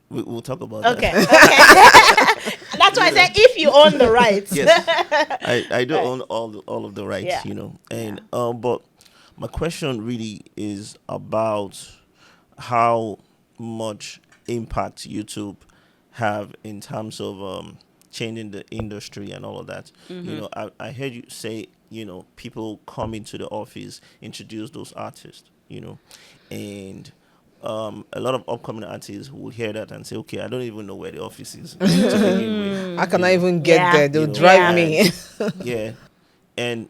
We'll talk about Okay. that. Okay. That's why I said if you own the rights. Yes, I do Right. own all of the rights, Yeah. And but my question really is about how much impact YouTube have in terms of changing the industry and all of that. I heard you say, people come into the office, introduce those artists, and a lot of upcoming artists will hear that and say, okay, I don't even know where the office is to begin with. I cannot even get Yeah. there. They'll You know, drive and- me. Yeah. And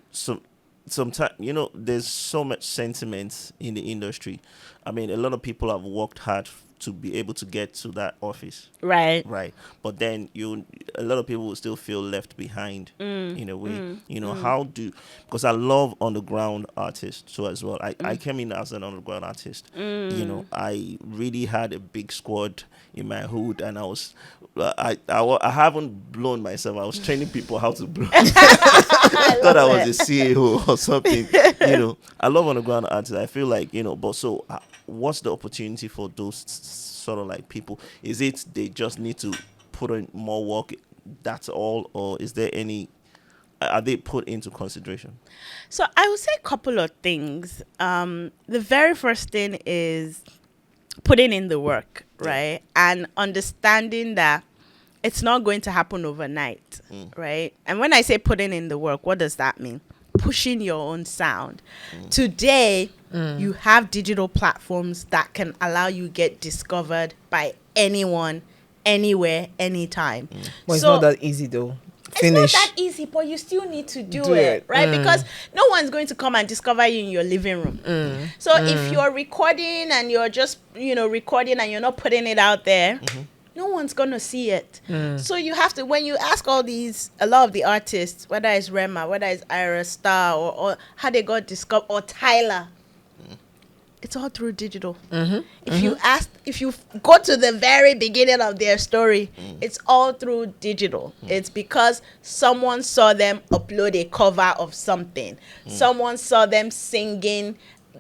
sometimes, there's so much sentiment in the industry. I mean, a lot of people have worked hard to be able to get to that office. Right. Right. But then a lot of people will still feel left behind in a way. How because I love underground artists so as well. I came in as an underground artist. I really had a big squad in my hood, and I haven't blown myself. I was training people how to blow. I thought I was a CEO or something. I love underground artists. I feel like, but so what's the opportunity for those sort of like people? Is it they just need to put in more work, that's all, or is there any? Are they put into consideration? So I would say a couple of things. The very first thing is putting in the work, right? And understanding that it's not going to happen overnight, right? And when I say putting in the work, what does that mean? Pushing your own sound. Today, you have digital platforms that can allow you get discovered by anyone, anywhere, anytime. But it's not that easy though. It's not that easy, but you still need to do it, right? Because no one's going to come and discover you in your living room. So if you're recording and you're just, recording and you're not putting it out there, no one's going to see it. So you have to, when you ask a lot of the artists, whether it's Rema, whether it's Ira Star, or how they got discovered, or Tyler, it's all through digital. If you go to the very beginning of their story, it's all through digital. It's because someone saw them upload a cover of something. Someone saw them singing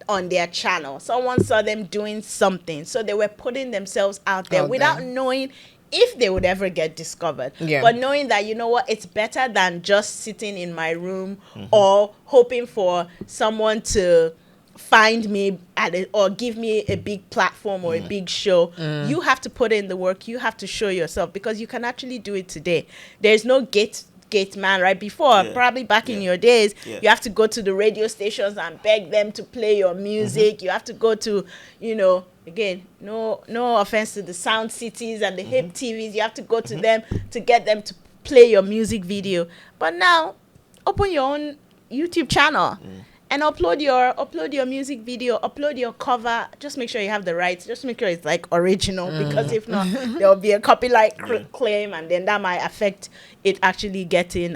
on their channel. Someone saw them doing something. So they were putting themselves out there without knowing if they would ever get discovered. But knowing that, it's better than just sitting in my room or hoping for someone to find me at it or give me a big platform or a big show. You have to put in the work. You have to show yourself, because you can actually do it today. There's no gate man, right? Before, probably back in your days, you have to go to the radio stations and beg them to play your music. You have to go to, again, no offense to the Sound Cities and the hip TVs. You have to go to them to get them to play your music video. But now, open your own YouTube channel and upload your music video, upload your cover. Just make sure you have the rights. Just make sure it's like original, because if not, there will be a copyright claim, and then that might affect it actually getting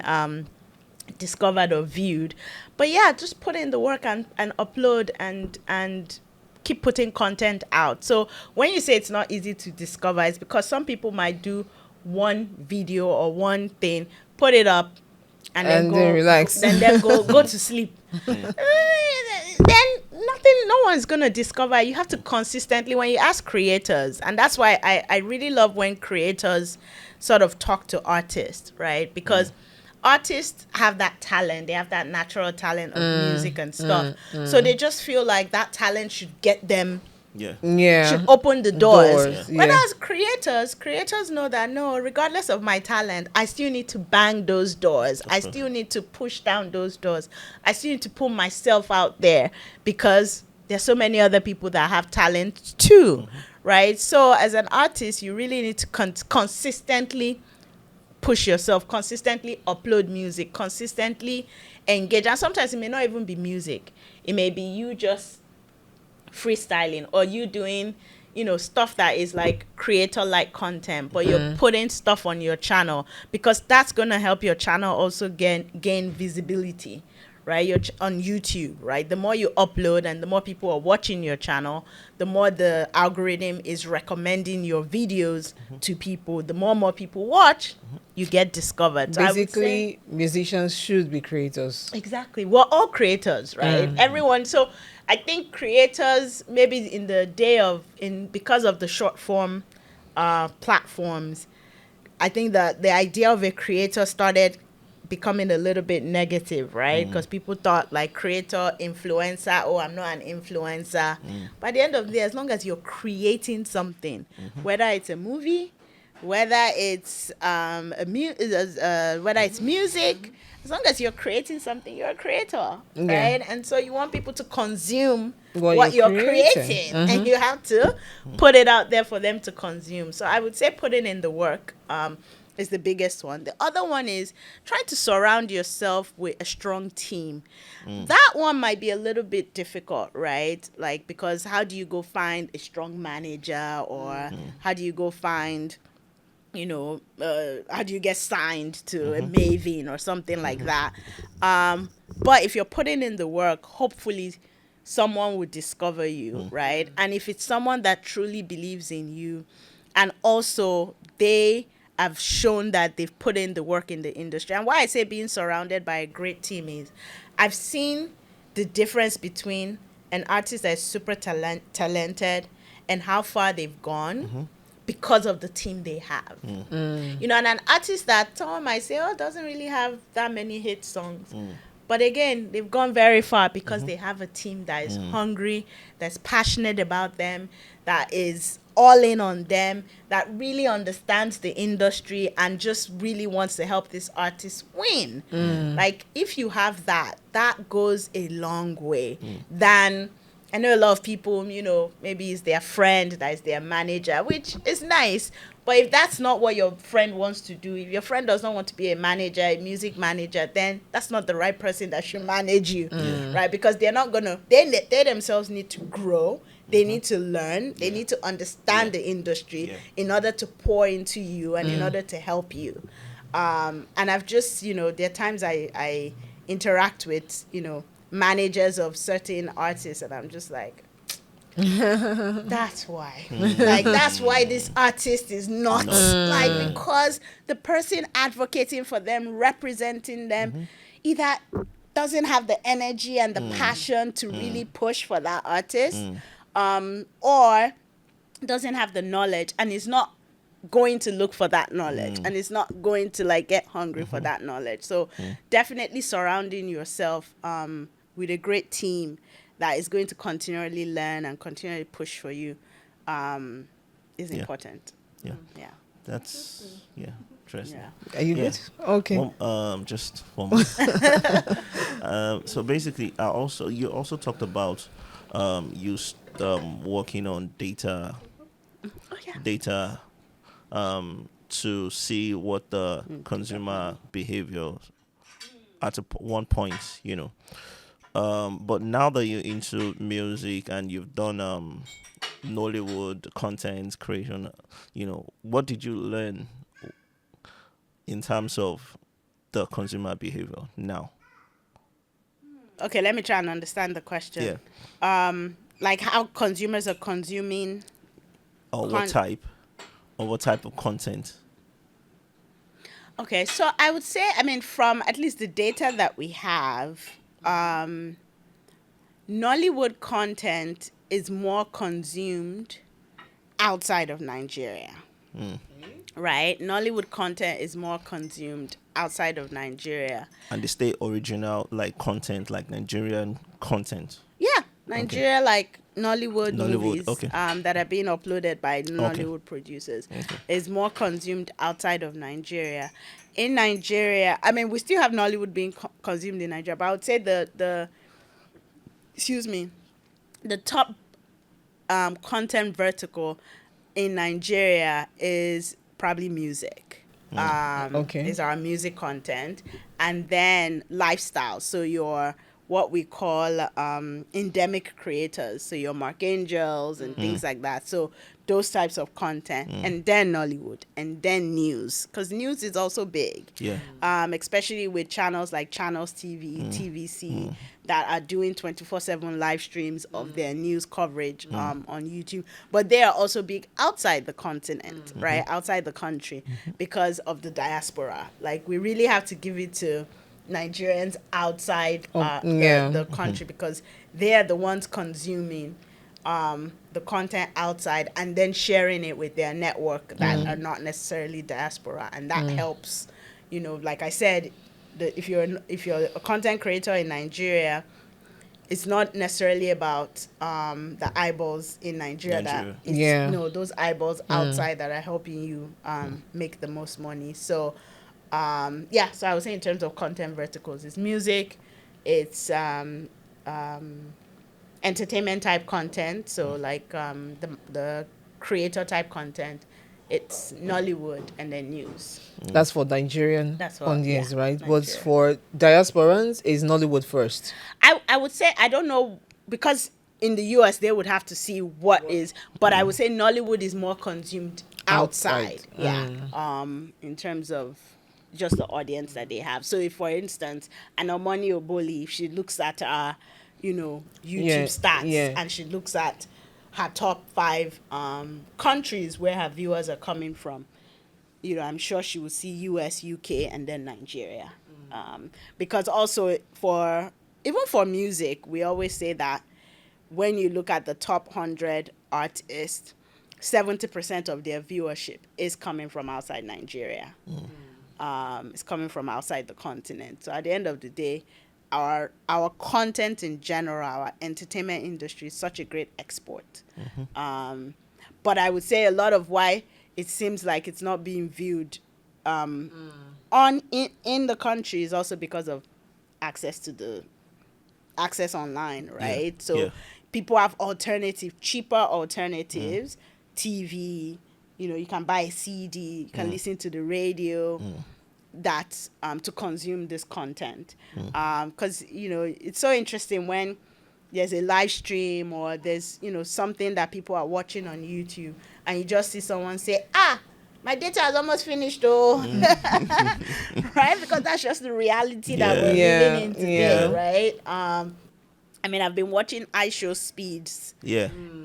discovered or viewed. But yeah, just put in the work and upload and keep putting content out. So when you say it's not easy to discover, it's because some people might do one video or one thing, put it up, and then relax, then go to sleep. Then no one's gonna discover. You have to consistently, when you ask creators, and that's why I really love when creators sort of talk to artists, right? Because artists have that talent, they have that natural talent of music and stuff. So they just feel like that talent should get them should open the doors. Whereas creators know that, no, regardless of my talent, I still need to bang those doors. I still need to push down those doors. I still need to put myself out there, because there's so many other people that have talent too, right? So as an artist, you really need to consistently push yourself, consistently upload music, consistently engage. And sometimes it may not even be music. It may be you just freestyling, or you doing stuff that is like creator-like content, but you're putting stuff on your channel, because that's going to help your channel also gain visibility, right? You're on YouTube, right? The more you upload and the more people are watching your channel, the more the algorithm is recommending your videos to people. The more people watch, you get discovered. So basically, musicians should be creators. Exactly. We're all creators, right? Everyone. So I think creators, maybe in the day because of the short form platforms, I think that the idea of a creator started becoming a little bit negative, right? Because people thought like creator, influencer, oh, I'm not an influencer. By the end of the day, as long as you're creating something, whether it's a movie, whether it's whether it's music, as long as you're creating something, you're a creator, right? And so you want people to consume what you're creating, and you have to put it out there for them to consume. So I would say putting in the work is the biggest one. The other one is trying to surround yourself with a strong team. That one might be a little bit difficult, right? Like, because how do you go find a strong manager, or how do you go find how do you get signed to a Maven or something like that? But if you're putting in the work, hopefully someone would discover you, right? And if it's someone that truly believes in you, and also they have shown that they've put in the work in the industry. And why I say being surrounded by a great team is I've seen the difference between an artist that is super talented and how far they've gone because of the team they have. You know, and an artist that someone might say, oh, doesn't really have that many hit songs. But again, they've gone very far because they have a team that is hungry, that's passionate about them, that is all in on them, that really understands the industry and just really wants to help this artist win. Like, if you have that, that goes a long way than... I know a lot of people, you know, maybe it's their friend that is their manager, which is nice. But if that's not what your friend wants to do, if your friend does not want to be a manager, a music manager, then that's not the right person that should manage you, right? Because they're not going to, they themselves need to grow. They need to learn. They need to understand the industry in order to pour into you and in order to help you. And I've just, you know, there are times I interact with, you know, managers of certain artists, and I'm just like, that's why. Like, that's why this artist is not like, because the person advocating for them, representing them, either doesn't have the energy and the passion to really push for that artist, or doesn't have the knowledge and is not going to look for that knowledge and is not going to like get hungry for that knowledge. So definitely surrounding yourself with a great team that is going to continually learn and continually push for you is important. Yeah. Yeah. That's interesting. Yeah. Are you good? Okay. Just one more. So basically, you also talked about working on data to see what the consumer behavior at one point, you know. But now that you're into music and you've done Nollywood content creation, you know, what did you learn in terms of the consumer behavior now? Okay, let me try and understand the question. Yeah. Like how consumers are consuming. Or what type of content? Okay, so I would say, I mean, from at least the data that we have, Nollywood content is more consumed outside of Nigeria. Right? Nollywood content is more consumed outside of Nigeria. And they stay original, like content, like Nigerian content. Yeah, Nigeria, like Nollywood movies okay. That are being uploaded by Nollywood producers is more consumed outside of Nigeria. In Nigeria, I mean, we still have Nollywood being consumed in Nigeria, but I would say the top content vertical in Nigeria is probably music. Is our music content, and then lifestyle. So your what we call endemic creators. So your Mark Angels and things like that. So those types of content, and then Nollywood, and then news, because news is also big. Yeah. Especially with channels like Channels TV, TVC, that are doing 24/7 live streams of their news coverage on YouTube. But they are also big outside the continent, right? Outside the country, because of the diaspora. Like, we really have to give it to Nigerians outside the country, because they are the ones consuming the content outside and then sharing it with their network that are not necessarily diaspora, and that helps. You know, like I said, if you're a content creator in Nigeria, it's not necessarily about the eyeballs in Nigeria. Those eyeballs outside that are helping you make the most money. So so I would say in terms of content verticals, it's music, it's entertainment type content, so like the creator type content, it's Nollywood, and then news. That's for Nigerian audience, right? Nigeria. But for diasporans, is Nollywood first? I would say, I don't know, because in the US they would have to see what is, but I would say Nollywood is more consumed outside. In terms of just the audience that they have. So if, for instance, Anomoni Oboli, if she looks at our, YouTube stats, and she looks at her top 5 countries where her viewers are coming from, I'm sure she will see US, UK, and then Nigeria. Because also even for music, we always say that when you look at the top 100 artists, 70% of their viewership is coming from outside Nigeria. It's coming from outside the continent. So at the end of the day, our content in general, our entertainment industry is such a great export. But I would say a lot of why it seems like it's not being viewed in the country is also because of access online, right? Yeah. So Yeah. people have cheaper alternatives, TV, you can buy a CD, you can listen to the radio, that to consume this content. Because, it's so interesting when there's a live stream or there's, something that people are watching on YouTube and you just see someone say, my data has almost finished, though. Right? Because that's just the reality that we're living in today, right? I've been watching iShowSpeed's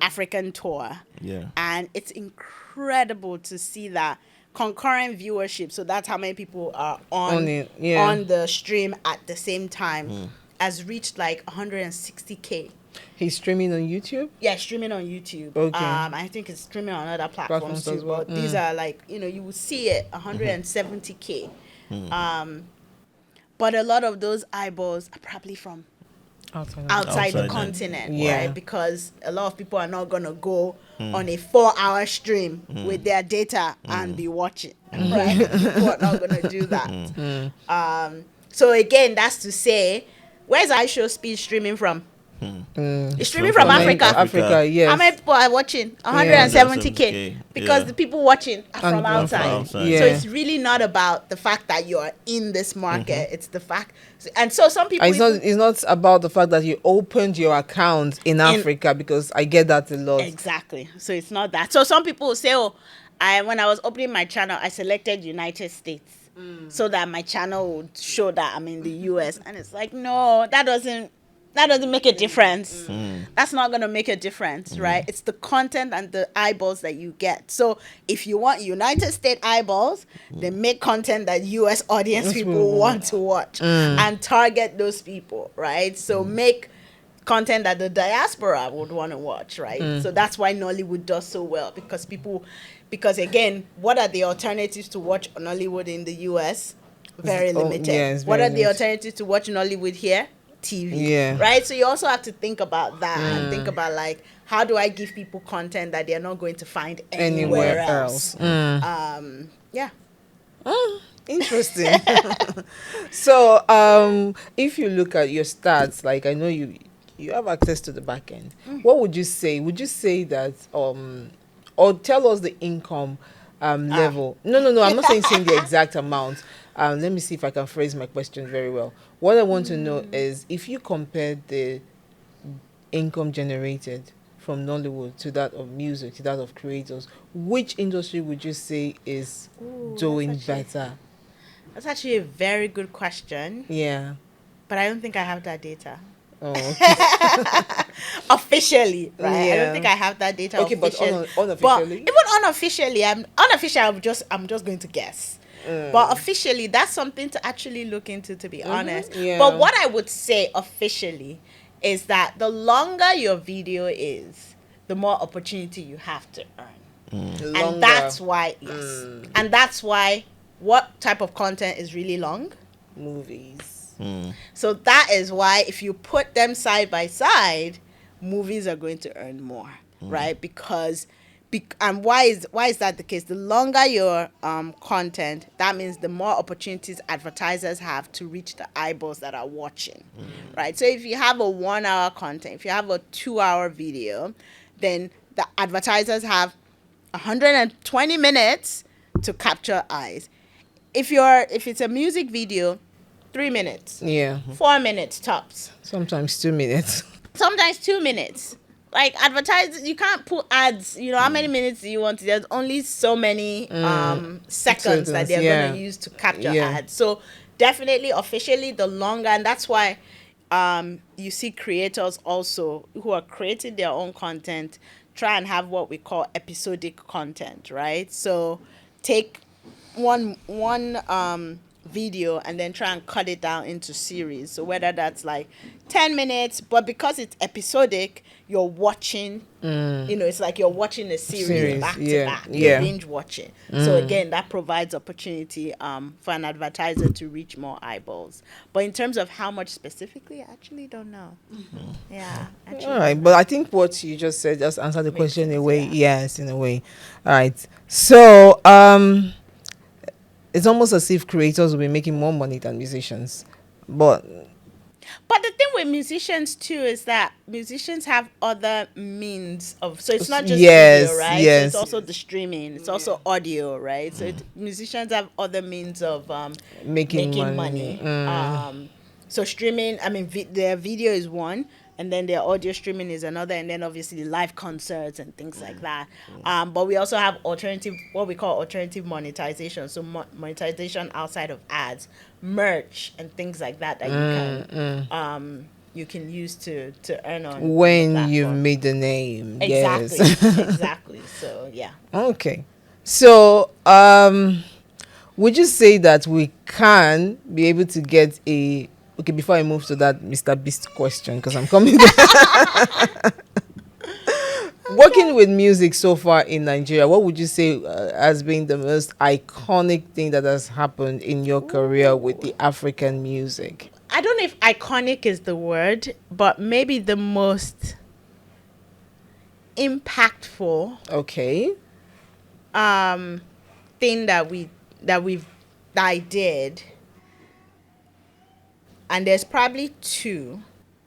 African tour. Yeah. And it's incredible to see that concurrent viewership. So that's how many people are on the stream at the same time, has reached like 160K. He's streaming on YouTube? Yeah, streaming on YouTube. Okay. I think it's streaming on other platforms too. Well. But these are like, you will see it, 170K. But a lot of those eyeballs are probably from outside the continent, right? Because a lot of people are not going to go on a 4-hour stream with their data and be watching, right? People are not going to do that. So again, that's to say, where's iShowSpeed streaming from? It's streaming from Africa, yes. How many people are watching? 170K. Because the people watching are from outside. So it's really not about the fact that you're in this market. It's the fact. And so some people... It's not about the fact that you opened your account in Africa, because I get that a lot. Exactly. So it's not that. So some people will say, when I was opening my channel, I selected United States so that my channel would show that I'm in the US. And it's like, no, that doesn't make a difference. That's not going to make a difference, right? It's the content and the eyeballs that you get. So if you want United States eyeballs, then make content that US audience people want to watch and target those people, right? So make content that the diaspora would want to watch, right? So that's why Nollywood does so well, because again, what are the alternatives to watch Nollywood in the US? Very limited. What are the alternatives to watch Nollywood here? TV, right? So you also have to think about that and think about, like, how do I give people content that they're not going to find anywhere else? Interesting. So if you look at your stats, like, I know you have access to the back end, what would you say? Would you say that or tell us the income level? No, I'm not saying the exact amount. Let me see if I can phrase my question very well. What I want to know is, if you compare the income generated from Nollywood to that of music, to that of creators, which industry would you say is doing better? That's actually a very good question. Yeah. But I don't think I have that data. Oh, okay. Officially, right? I don't think I have that data. Okay, officially. But unofficially? But even unofficially, I'm just going to guess. But officially, that's something to actually look into, to be honest. Yeah. But what I would say officially is that the longer your video is, the more opportunity you have to earn. And that's why, and that's why, what type of content is really long? Movies. So that is why, if you put them side by side, movies are going to earn more, right? Because and why is that the case? The longer your content, that means the more opportunities advertisers have to reach the eyeballs that are watching, right? So if you have a 1-hour content, if you have a 2-hour video, then the advertisers have 120 minutes to capture eyes. If it's a music video, 3 minutes. 4 minutes tops. Sometimes 2 minutes. Sometimes 2 minutes. Like, you can't put ads, how many minutes do you want? There's only so many seconds that they're going to use to capture ads. So definitely, officially, the longer, and that's why you see creators also who are creating their own content try and have what we call episodic content, right? So take one video and then try and cut it down into series. So whether that's like 10 minutes, but because it's episodic, you're watching, it's like you're watching a series back to back. You're binge watching. So again, that provides opportunity for an advertiser to reach more eyeballs. But in terms of how much specifically, I actually don't know. Yeah. All right, but I think what you just said just answered the question in a way. Yeah. Yes, in a way. All right. So it's almost as if creators will be making more money than musicians, but the thing with musicians too is that musicians have other means of, so it's not just video, right? Yes. So it's also the streaming, it's also audio, right? So musicians have other means of making money. So streaming, I mean, their video is one, and then their audio streaming is another, and then obviously live concerts and things like that. But we also have what we call alternative monetization. So monetization outside of ads, merch, and things like that you can use to earn on when you've made the name. Exactly. Yes. Exactly. So yeah. Okay. So would you say that we can be able to get a okay, before I move to that Mr. Beast question, because I'm coming there. Working with music so far in Nigeria, what would you say has been the most iconic thing that has happened in your career with the African music? I don't know if iconic is the word, but maybe the most impactful Okay. thing that I did. And there's probably two.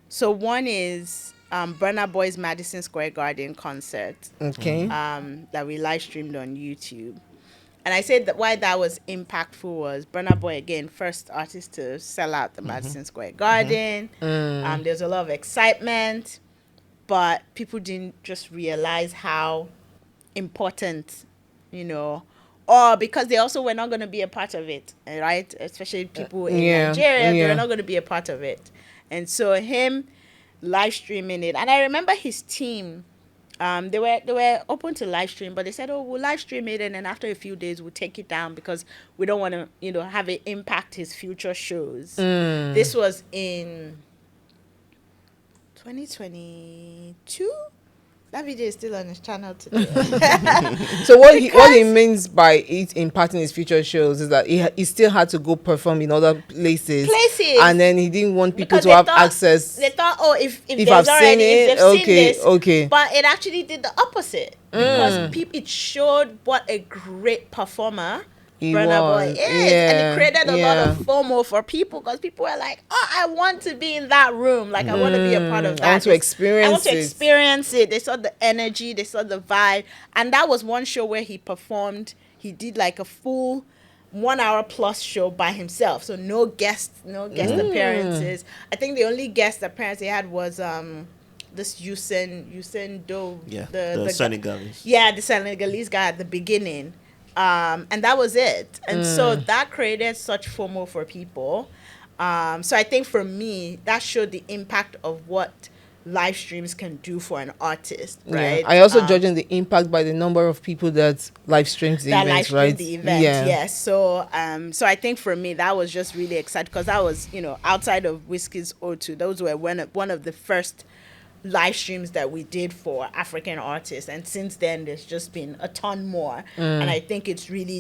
So one is Burna Boy's Madison Square Garden concert. Okay. That we live streamed on YouTube. And I said that why that was impactful was Burna Boy, again, first artist to sell out the Madison Square Garden. There's a lot of excitement, but people didn't just realize how important, or because they also were not going to be a part of it, right? Especially people in Nigeria, they were not going to be a part of it. And so him live streaming it, and I remember his team, they were open to live stream, but they said, oh, we'll live stream it, and then after a few days we'll take it down because we don't want to, have it impact his future shows. This was in 2022. That video is still on his channel today. So what he means by it impacting his future shows is that he still had to go perform in other places, and then he didn't want people to have access. They thought, oh, if I've there's seen already, it, if they've seen this, okay. But it actually did the opposite because it showed what a great performer Burna Boy is, and it created a lot of FOMO for people because people were like, oh, I want to be in that room, like I want to be a part of that. I want to experience it. They saw the energy, they saw the vibe, and that was one show where he performed. He did like a full 1 hour plus show by himself, so no guest appearances. I think the only guest appearance he had was this Usain Do, the Senegalese. Yeah, the Senegalese guy at the beginning. And that was it. And so that created such FOMO for people. So I think for me, that showed the impact of what live streams can do for an artist, right? I also judging the impact by the number of people that live streams the event, right? The event, yes. So I think for me, that was just really exciting because that was, outside of Whiskey's O2, those were one of the first live streams that we did for African artists, and since then there's just been a ton more. And I think it's really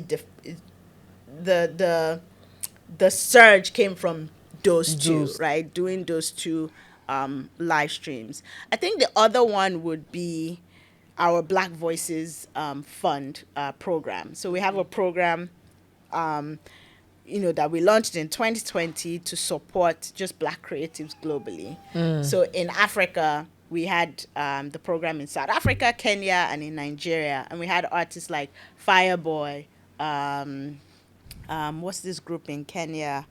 the surge came from those two, right? Doing those two live streams. I think the other one would be our Black Voices Fund program. So we have a program that we launched in 2020 to support just Black creatives globally. So in Africa, we had the program in South Africa, Kenya, and in Nigeria. And we had artists like Fireboy, what's this group in Kenya?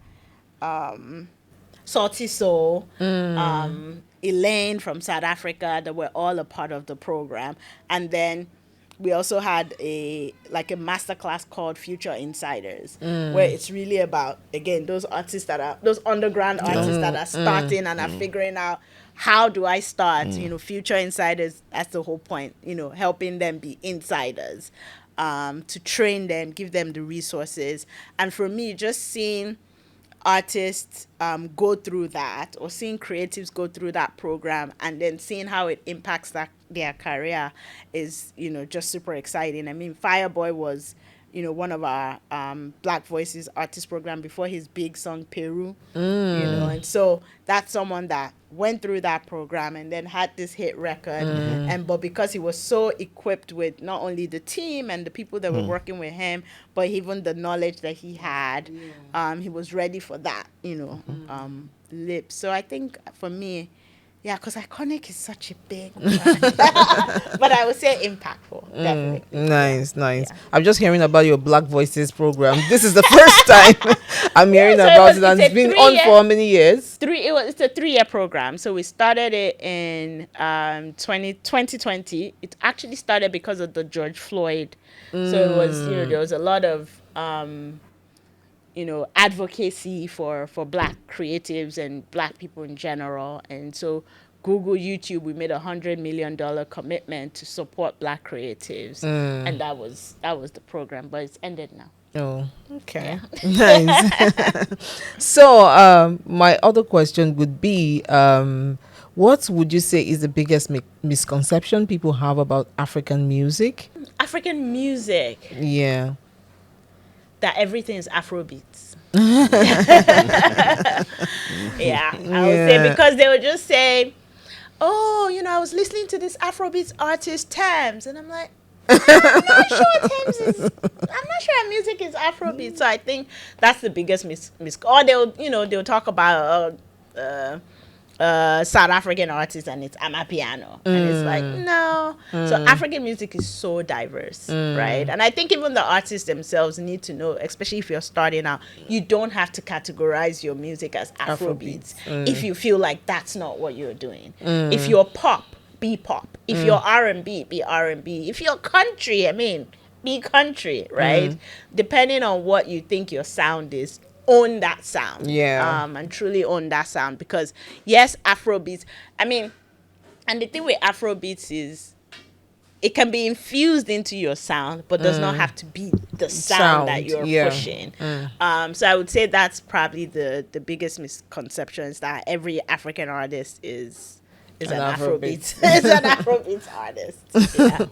Salty Soul, Elaine from South Africa, that were all a part of the program. And then we also had a masterclass called Future Insiders, where it's really about, again, those underground artists that are starting and are figuring out, how do I start? Future Insiders, that's the whole point, helping them be insiders. to train them, give them the resources. And for me, just seeing artists go through that, or seeing creatives go through that program, and then seeing how it impacts their career is, just super exciting. I mean, Fireboy was, one of our Black Voices artist program before his big song Peru, and so that's someone that went through that program and then had this hit record, but because he was so equipped with not only the team and the people that were working with him, but even the knowledge that he had, he was ready for that, lip. So I think for me, yeah, because Iconic is such a big brand. But I would say impactful, definitely. Nice. Yeah. I'm just hearing about your Black Voices program. This is the first time I'm hearing so about it, and it's it's a been 3 on year- for how many years? It's a 3-year program. So we started it in 2020. It actually started because of the George Floyd. So it was, there was a lot of advocacy for Black creatives and Black people in general. And so Google, YouTube, we made $100 million commitment to support Black creatives, and that was the program. But it's ended now. Oh, okay. Nice. So, my other question would be, what would you say is the biggest misconception people have about African music? African music, Yeah. that everything is Afrobeats. Yeah, I would say, because they would just say, oh, I was listening to this Afrobeats artist Thames, and I'm like, I'm not sure her music is Afrobeat. So I think that's the biggest or they'll talk about South African artists, and it's Amapiano, and it's like, no. So African music is so diverse, right? And I think even the artists themselves need to know, especially if you're starting out, you don't have to categorize your music as Afrobeats if you feel like that's not what you're doing. If you're pop, be pop. If you're R&B, be R&B. If you're country, be country, right? Depending on what you think your sound is, own that sound. Yeah. And truly own that sound, because yes, Afrobeats, and the thing with Afrobeats is it can be infused into your sound, but does not have to be the sound that you're pushing. So I would say that's probably the biggest misconception, is that every African artist is an Afrobeat. Is an Afrobeat artist. Yeah.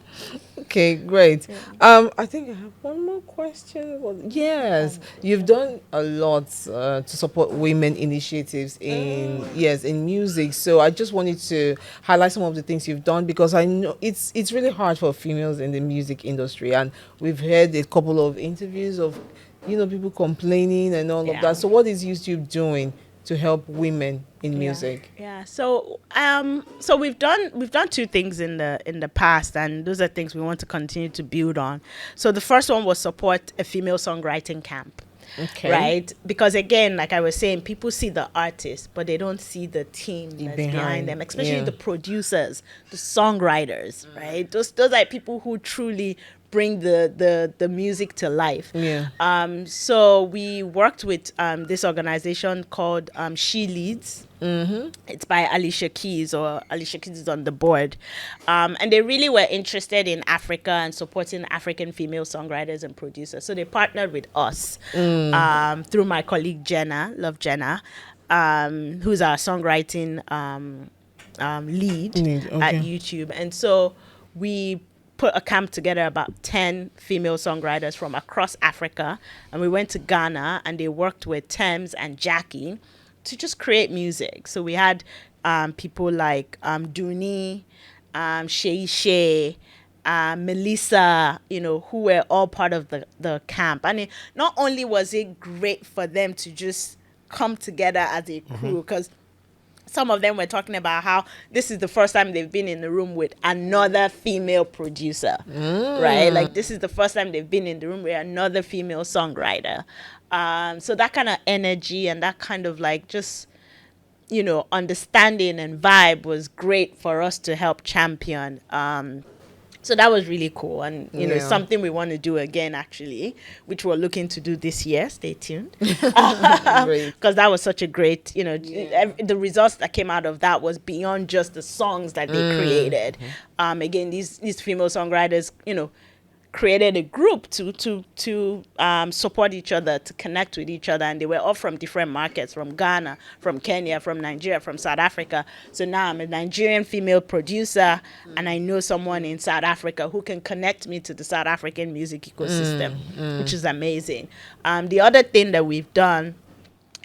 Okay, great. I think I have one more question. Yes, you've done a lot to support women initiatives in music. So I just wanted to highlight some of the things you've done, because I know it's really hard for females in the music industry, and we've heard a couple of interviews of people complaining and all of that. So what is YouTube doing to help women in music? Yeah. So we've done 2 things in the past, and those are things we want to continue to build on. So the first one was support a female songwriting camp. Okay. Right? Because again, like I was saying, people see the artist, but they don't see the team that's behind them, especially the producers, the songwriters, right? Those are people who truly bring the music to life. So we worked with this organization called She Leads. It's by Alicia Keys, or Alicia Keys is on the board, and they really were interested in Africa and supporting African female songwriters and producers. So they partnered with us through my colleague Jenna, Love Jenna, who's our songwriting lead at YouTube. And so we put a camp together, about 10 female songwriters from across Africa, and we went to Ghana, and they worked with Thames and Jackie to just create music. So we had people like Dooney, Shay, Melissa, who were all part of the camp. And not only was it great for them to just come together as a crew, because some of them were talking about how this is the first time they've been in the room with another female producer, right? Like, this is the first time they've been in the room with another female songwriter. So that kind of energy and that kind of like just, understanding and vibe was great for us to help champion. So that was really cool, and something we want to do again, actually, which we're looking to do this year. Stay tuned, because that was such a great, the results that came out of that was beyond just the songs that they created. Again, these female songwriters, created a group to support each other, to connect with each other, and they were all from different markets, from Ghana, from Kenya, from Nigeria, from South Africa. So now I'm a Nigerian female producer, and I know someone in South Africa who can connect me to the South African music ecosystem, which is amazing. The other thing that we've done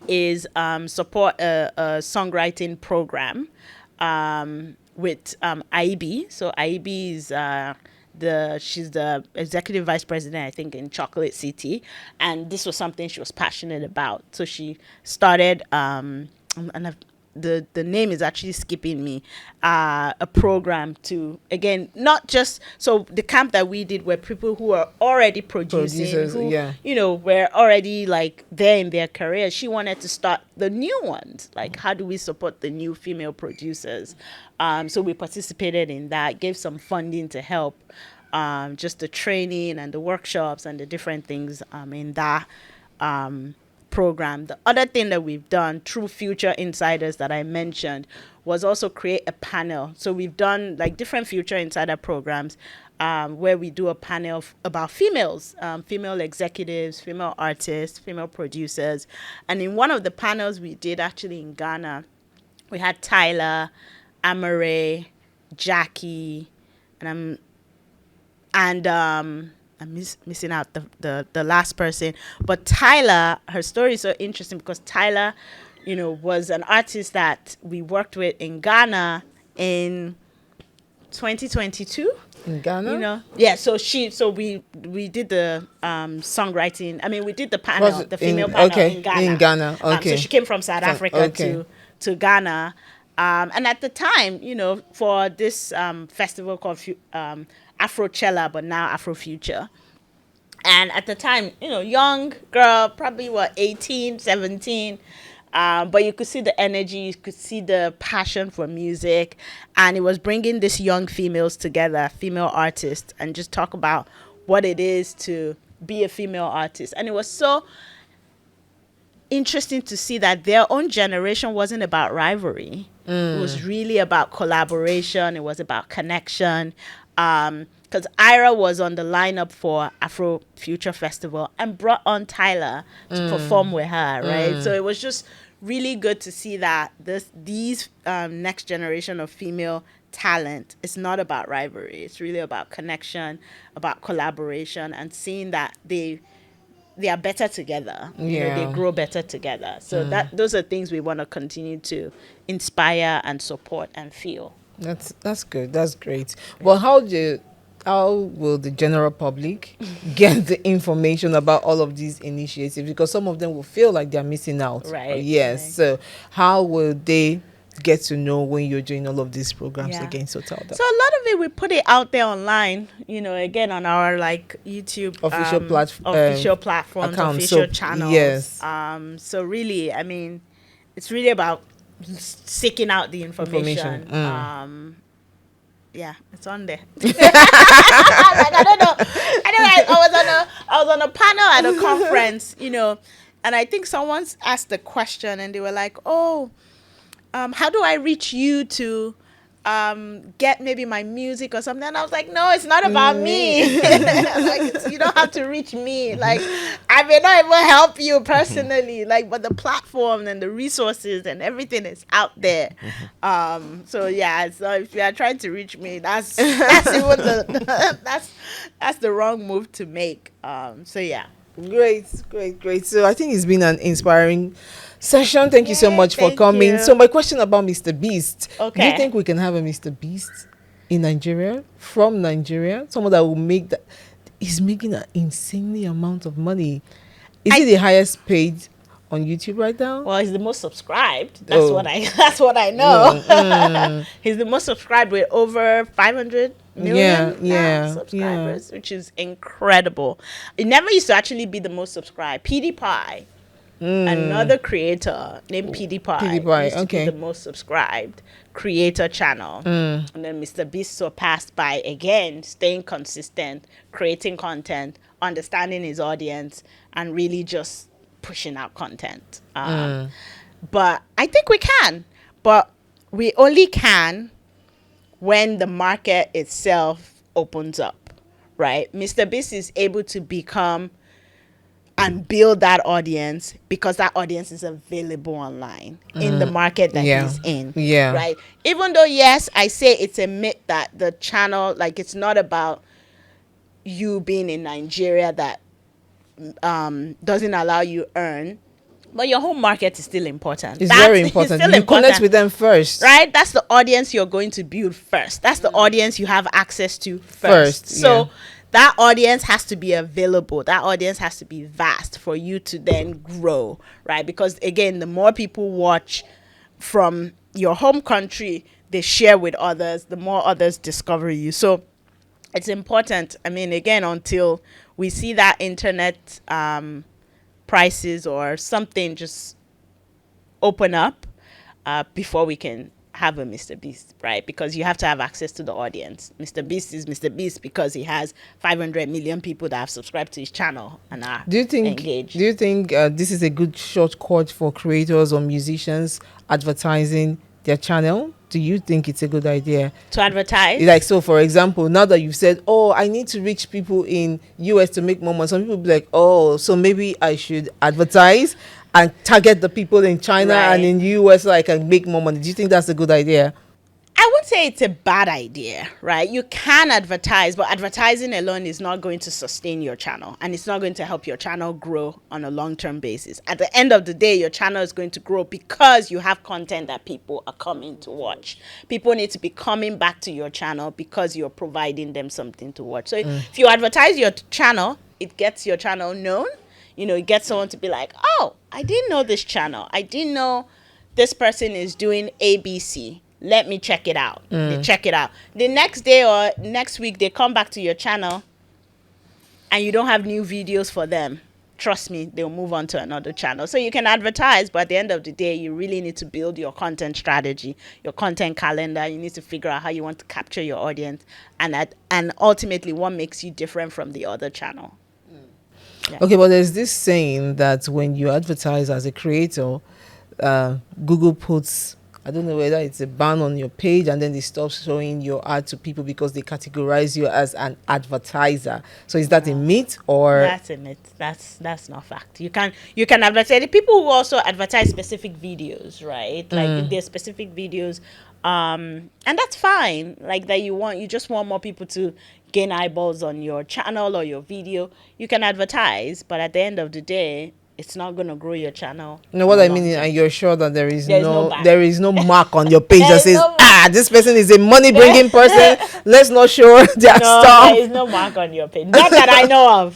is support a songwriting program with IB. So IB is she's the executive vice president, I think, in Chocolate City, and this was something she was passionate about. So she started the name is actually skipping me, a program to, again, not just, so the camp that we did were people who are already producing, who, were already like there in their career. She wanted to start the new ones, like how do we support the new female producers? So we participated in that, gave some funding to help, just the training and the workshops and the different things in that program. The other thing that we've done through Future Insiders that I mentioned was also create a panel. So we've done like different Future Insider programs where we do a panel about females, female executives, female artists, female producers. And in one of the panels we did actually in Ghana, we had Tyler, Amare, Jackie, and I'm missing out the last person. But Tyler, her story is so interesting because Tyler, was an artist that we worked with in Ghana in 2022. In Ghana? Yeah. So we did the songwriting. I mean, we did the panel, the female panel in Ghana. In Ghana, okay. So she came from South Africa to Ghana. And at the time, for this festival called Afrochella, but now Afrofuture. And at the time, young girl, probably 18, 17. But you could see the energy, you could see the passion for music. And it was bringing these young females together, female artists, and just talk about what it is to be a female artist. And it was so interesting to see that their own generation wasn't about rivalry. It was really about collaboration. It was about connection. Because Ira was on the lineup for Afro Future Festival and brought on Tyler to perform with her, right? So it was just really good to see that these next generation of female talent is not about rivalry. It's really about connection, about collaboration, and seeing that they are better together. They grow better together. So those are things we want to continue to inspire and support and feel. That's good. That's great. Well, how will the general public get the information about all of these initiatives? Because some of them will feel like they're missing out. Right. Yes. Right. So how will they get to know when you're doing all of these programs again? So tell them. So a lot of it, we put it out there online, again, on our YouTube official platforms, accounts, official channels. Yes. So really, I mean, it's really about seeking out the information. Yeah, it's on there. I don't know. I was on a panel at a conference, and I think someone asked a question, and they were like, "Oh, how do I reach you to get maybe my music or something?" And I was like, "No, it's not about me. Like, you don't have to reach me. Like, I may not even help you personally. Like, but the platform and the resources and everything is out there. So if you are trying to reach me, that's even that's the wrong move to make. Great. So I think it's been an inspiring session. Thank you so much for coming. You. So my question about Mr. Beast. Okay. Do you think we can have a Mr. Beast in Nigeria, from Nigeria? Someone that will make that is making an insanely amount of money. Is he the highest paid on YouTube right now? Well, he's the most subscribed. That's what I know. He's the most subscribed with over 500 million subscribers, which is incredible. It never used to actually be the most subscribed. PewDiePie, another creator named PewDiePie, used to be the most subscribed creator channel. And then Mr. Beast surpassed by, again, staying consistent, creating content, understanding his audience, and really just pushing out content. But I think we can. But we only can when the market itself opens up, right? Mr. Beast is able to become and build that audience because that audience is available online in the market that Yeah. he's in. Yeah. Right. Even though, yes, I say it's a myth that the channel, like, it's not about you being in Nigeria that doesn't allow you earn, but your home market is still important. It's very important. You connect with them first. Right? That's the audience you're going to build first. That's the audience you have access to first. So that audience has to be available. That audience has to be vast for you to then grow, right? Because again, the more people watch from your home country, they share with others, the more others discover you. So it's important. I mean, again, until we see that internet prices or something just open up before we can have a Mr. Beast, right? Because you have to have access to the audience. Mr. Beast is Mr. Beast because he has 500 million people that have subscribed to his channel and are engaged. Do you think this is a good shortcut for creators or musicians advertising their channel? Do you think it's a good idea to advertise? Like, so for example, now that you've said, oh, I need to reach people in US to make more money, some people will be like, oh, so maybe I should advertise and target the people in China and in US so I can make more money. Do you think that's a good idea? I would say it's a bad idea, right? You can advertise, but advertising alone is not going to sustain your channel, and it's not going to help your channel grow on a long-term basis. At the end of the day, your channel is going to grow because you have content that people are coming to watch. People need to be coming back to your channel because you're providing them something to watch. So if you advertise your channel, it gets your channel known. You know, it gets someone to be like, oh, I didn't know this channel. I didn't know this person is doing ABC. Let me check it out. They check it out. The next day or next week, they come back to your channel and you don't have new videos for them. Trust me, they'll move on to another channel. So you can advertise, but at the end of the day, you really need to build your content strategy, your content calendar. You need to figure out how you want to capture your audience and ultimately what makes you different from the other channel. Yeah. Okay, but there's this saying that when you advertise as a creator, Google puts, I don't know whether it's a ban on your page, and then they stop showing your ad to people because they categorize you as an advertiser. So is that a myth or? That's a myth. That's not fact. You can advertise. People who also advertise specific videos, right? Like there's specific videos, and that's fine. Like that you just want more people to gain eyeballs on your channel or your video. You can advertise, but at the end of the day, it's not going to grow your channel. You know what I mean? And you're sure that there is no mark on your page that says, this person is a money bringing person. Let's not show their stuff. There is no mark on your page. Not that I know of.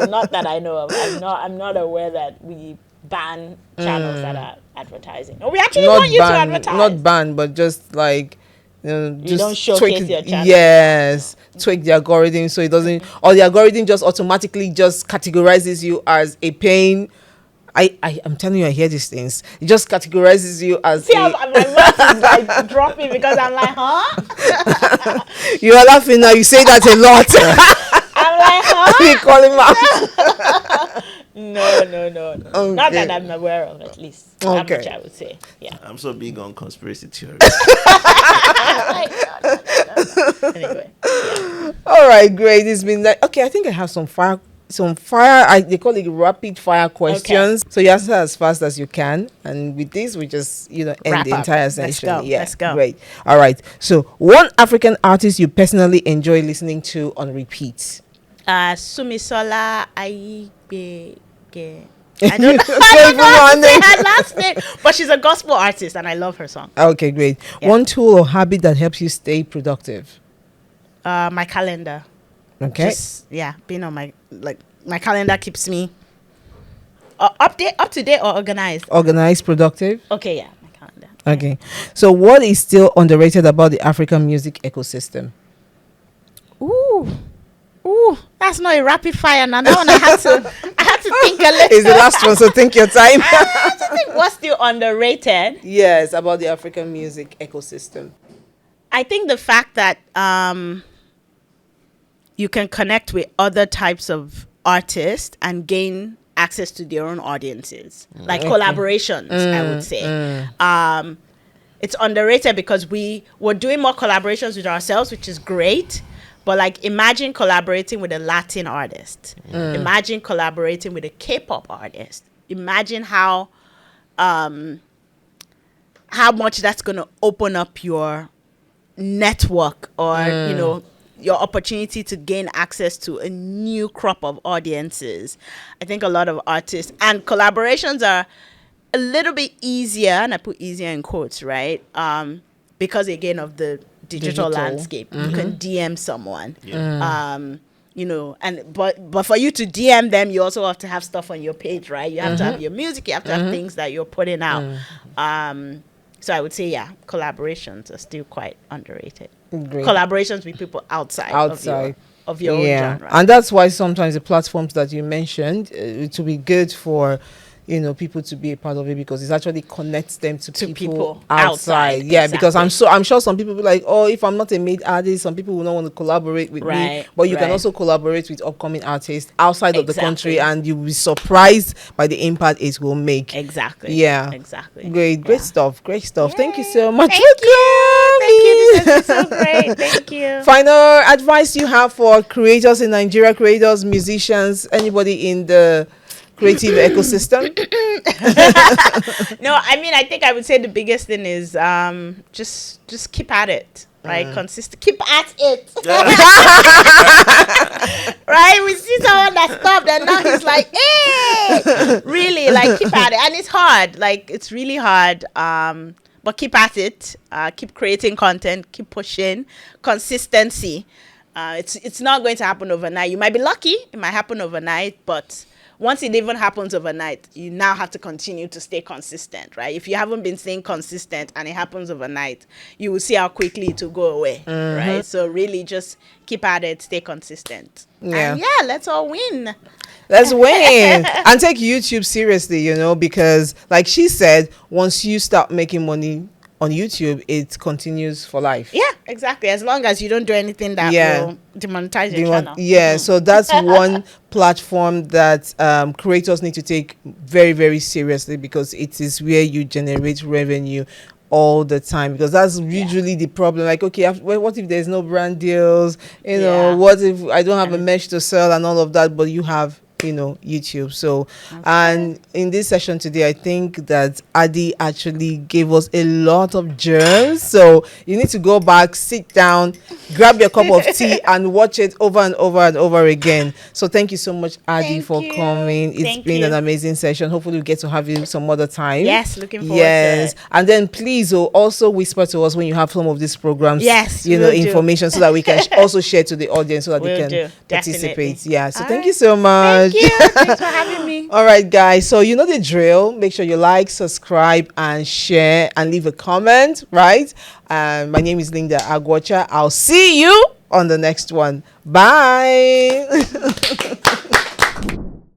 Not that I know of. I'm not aware that we ban channels that are advertising. No, we actually want you to advertise. Not ban, but just like, you just don't showcase your channel. Yes, tweak the algorithm so it doesn't, or the algorithm just automatically just categorizes you as a paying. I'm telling you, I hear these things. It just categorizes you as. See, my mouth is like dropping because I'm like, huh? You are laughing now. You say that a lot. I'm like, huh? You call him out. No. Okay. Not that I'm aware of, at least. That much I would say. Yeah. I'm so big on conspiracy theories. Anyway. Yeah. All right, great. It's been like, okay, I think I have some fire. They call it rapid fire questions. Okay. So you answer as fast as you can. And with this, we just, end the entire session. Let's go. Great. All right. So one African artist you personally enjoy listening to on repeat. Sumisola Aigbe. I don't know her last name, but she's a gospel artist and I love her song. Okay, great. Yeah. One tool or habit that helps you stay productive? My calendar. Okay. Being on my calendar keeps me up to date or organized. Organized, productive. Okay, yeah, my calendar. Okay. So what is still underrated about the African music ecosystem? Ooh, that's not a rapid fire now. That one I had to think a little. It's the last one, so think your time. I have to think what's still underrated. Yes, about the African music ecosystem. I think the fact that you can connect with other types of artists and gain access to their own audiences, like collaborations, I would say. It's underrated because we're doing more collaborations with ourselves, which is great. But like, imagine collaborating with a Latin artist. Imagine collaborating with a K-pop artist. Imagine how much that's going to open up your network, or you know, your opportunity to gain access to a new crop of audiences. I think a lot of artists, and collaborations are a little bit easier, and I put easier in quotes, right? Because again of the digital landscape. You can DM someone. You know, but for you to DM them, you also have to have stuff on your page, right? You have to have your music, you have to have things that you're putting out. So I would say, yeah, collaborations are still quite underrated. Great. Collaborations with people outside of your own genre. And that's why sometimes the platforms that you mentioned, it will be good for, you know, people to be a part of it, because it actually connects them to people outside. Yeah, exactly. because I'm sure some people will be like, oh, if I'm not a made artist, some people will not want to collaborate with me. But you can also collaborate with upcoming artists outside of the country, and you'll be surprised by the impact it will make. Exactly. Yeah. Exactly. Great stuff. Great stuff. Yay. Thank you so much. Thank you. This has been so great. Thank you. Final advice you have for creators in Nigeria, creators, musicians, anybody in the creative ecosystem? No, I mean, I think I would say the biggest thing is just keep at it, right? Consistent, keep at it. Right? We see someone that stopped and now he's like, hey, really, like, keep at it. And it's hard, like, it's really hard. But keep at it. Keep creating content. Keep pushing. Consistency. It's not going to happen overnight. You might be lucky. It might happen overnight, but once it even happens overnight, you now have to continue to stay consistent, right? If you haven't been staying consistent and it happens overnight, you will see how quickly it will go away, right? So really just keep at it, stay consistent. Yeah. And yeah, let's all win. Let's win. And take YouTube seriously, you know, because like she said, once you start making money on YouTube, it continues for life. Yeah, exactly. As long as you don't do anything that will demonetize your channel. Yeah, so that's one platform that creators need to take very, very seriously, because it is where you generate revenue all the time, because that's usually the problem. Like, okay, what if there's no brand deals? You know, what if I don't have a merch to sell and all of that, but you have, you know, YouTube. So and in this session today, I think that Addy actually gave us a lot of gems, so you need to go back, sit down, grab your cup of tea and watch it over and over and over again. So thank you so much, Addy, for coming. It's been an amazing session. Hopefully we get to have you some other time. Yes, looking forward to it. And then please also whisper to us when you have some of these programs, you know, information, so that we can also share to the audience, so that they can participate. Yeah, so thank you so much. Thank you. Thanks for having me. All right, guys. So you know the drill. Make sure you like, subscribe, and share, and leave a comment, right? My name is Linda Agwocha. I'll see you on the next one. Bye.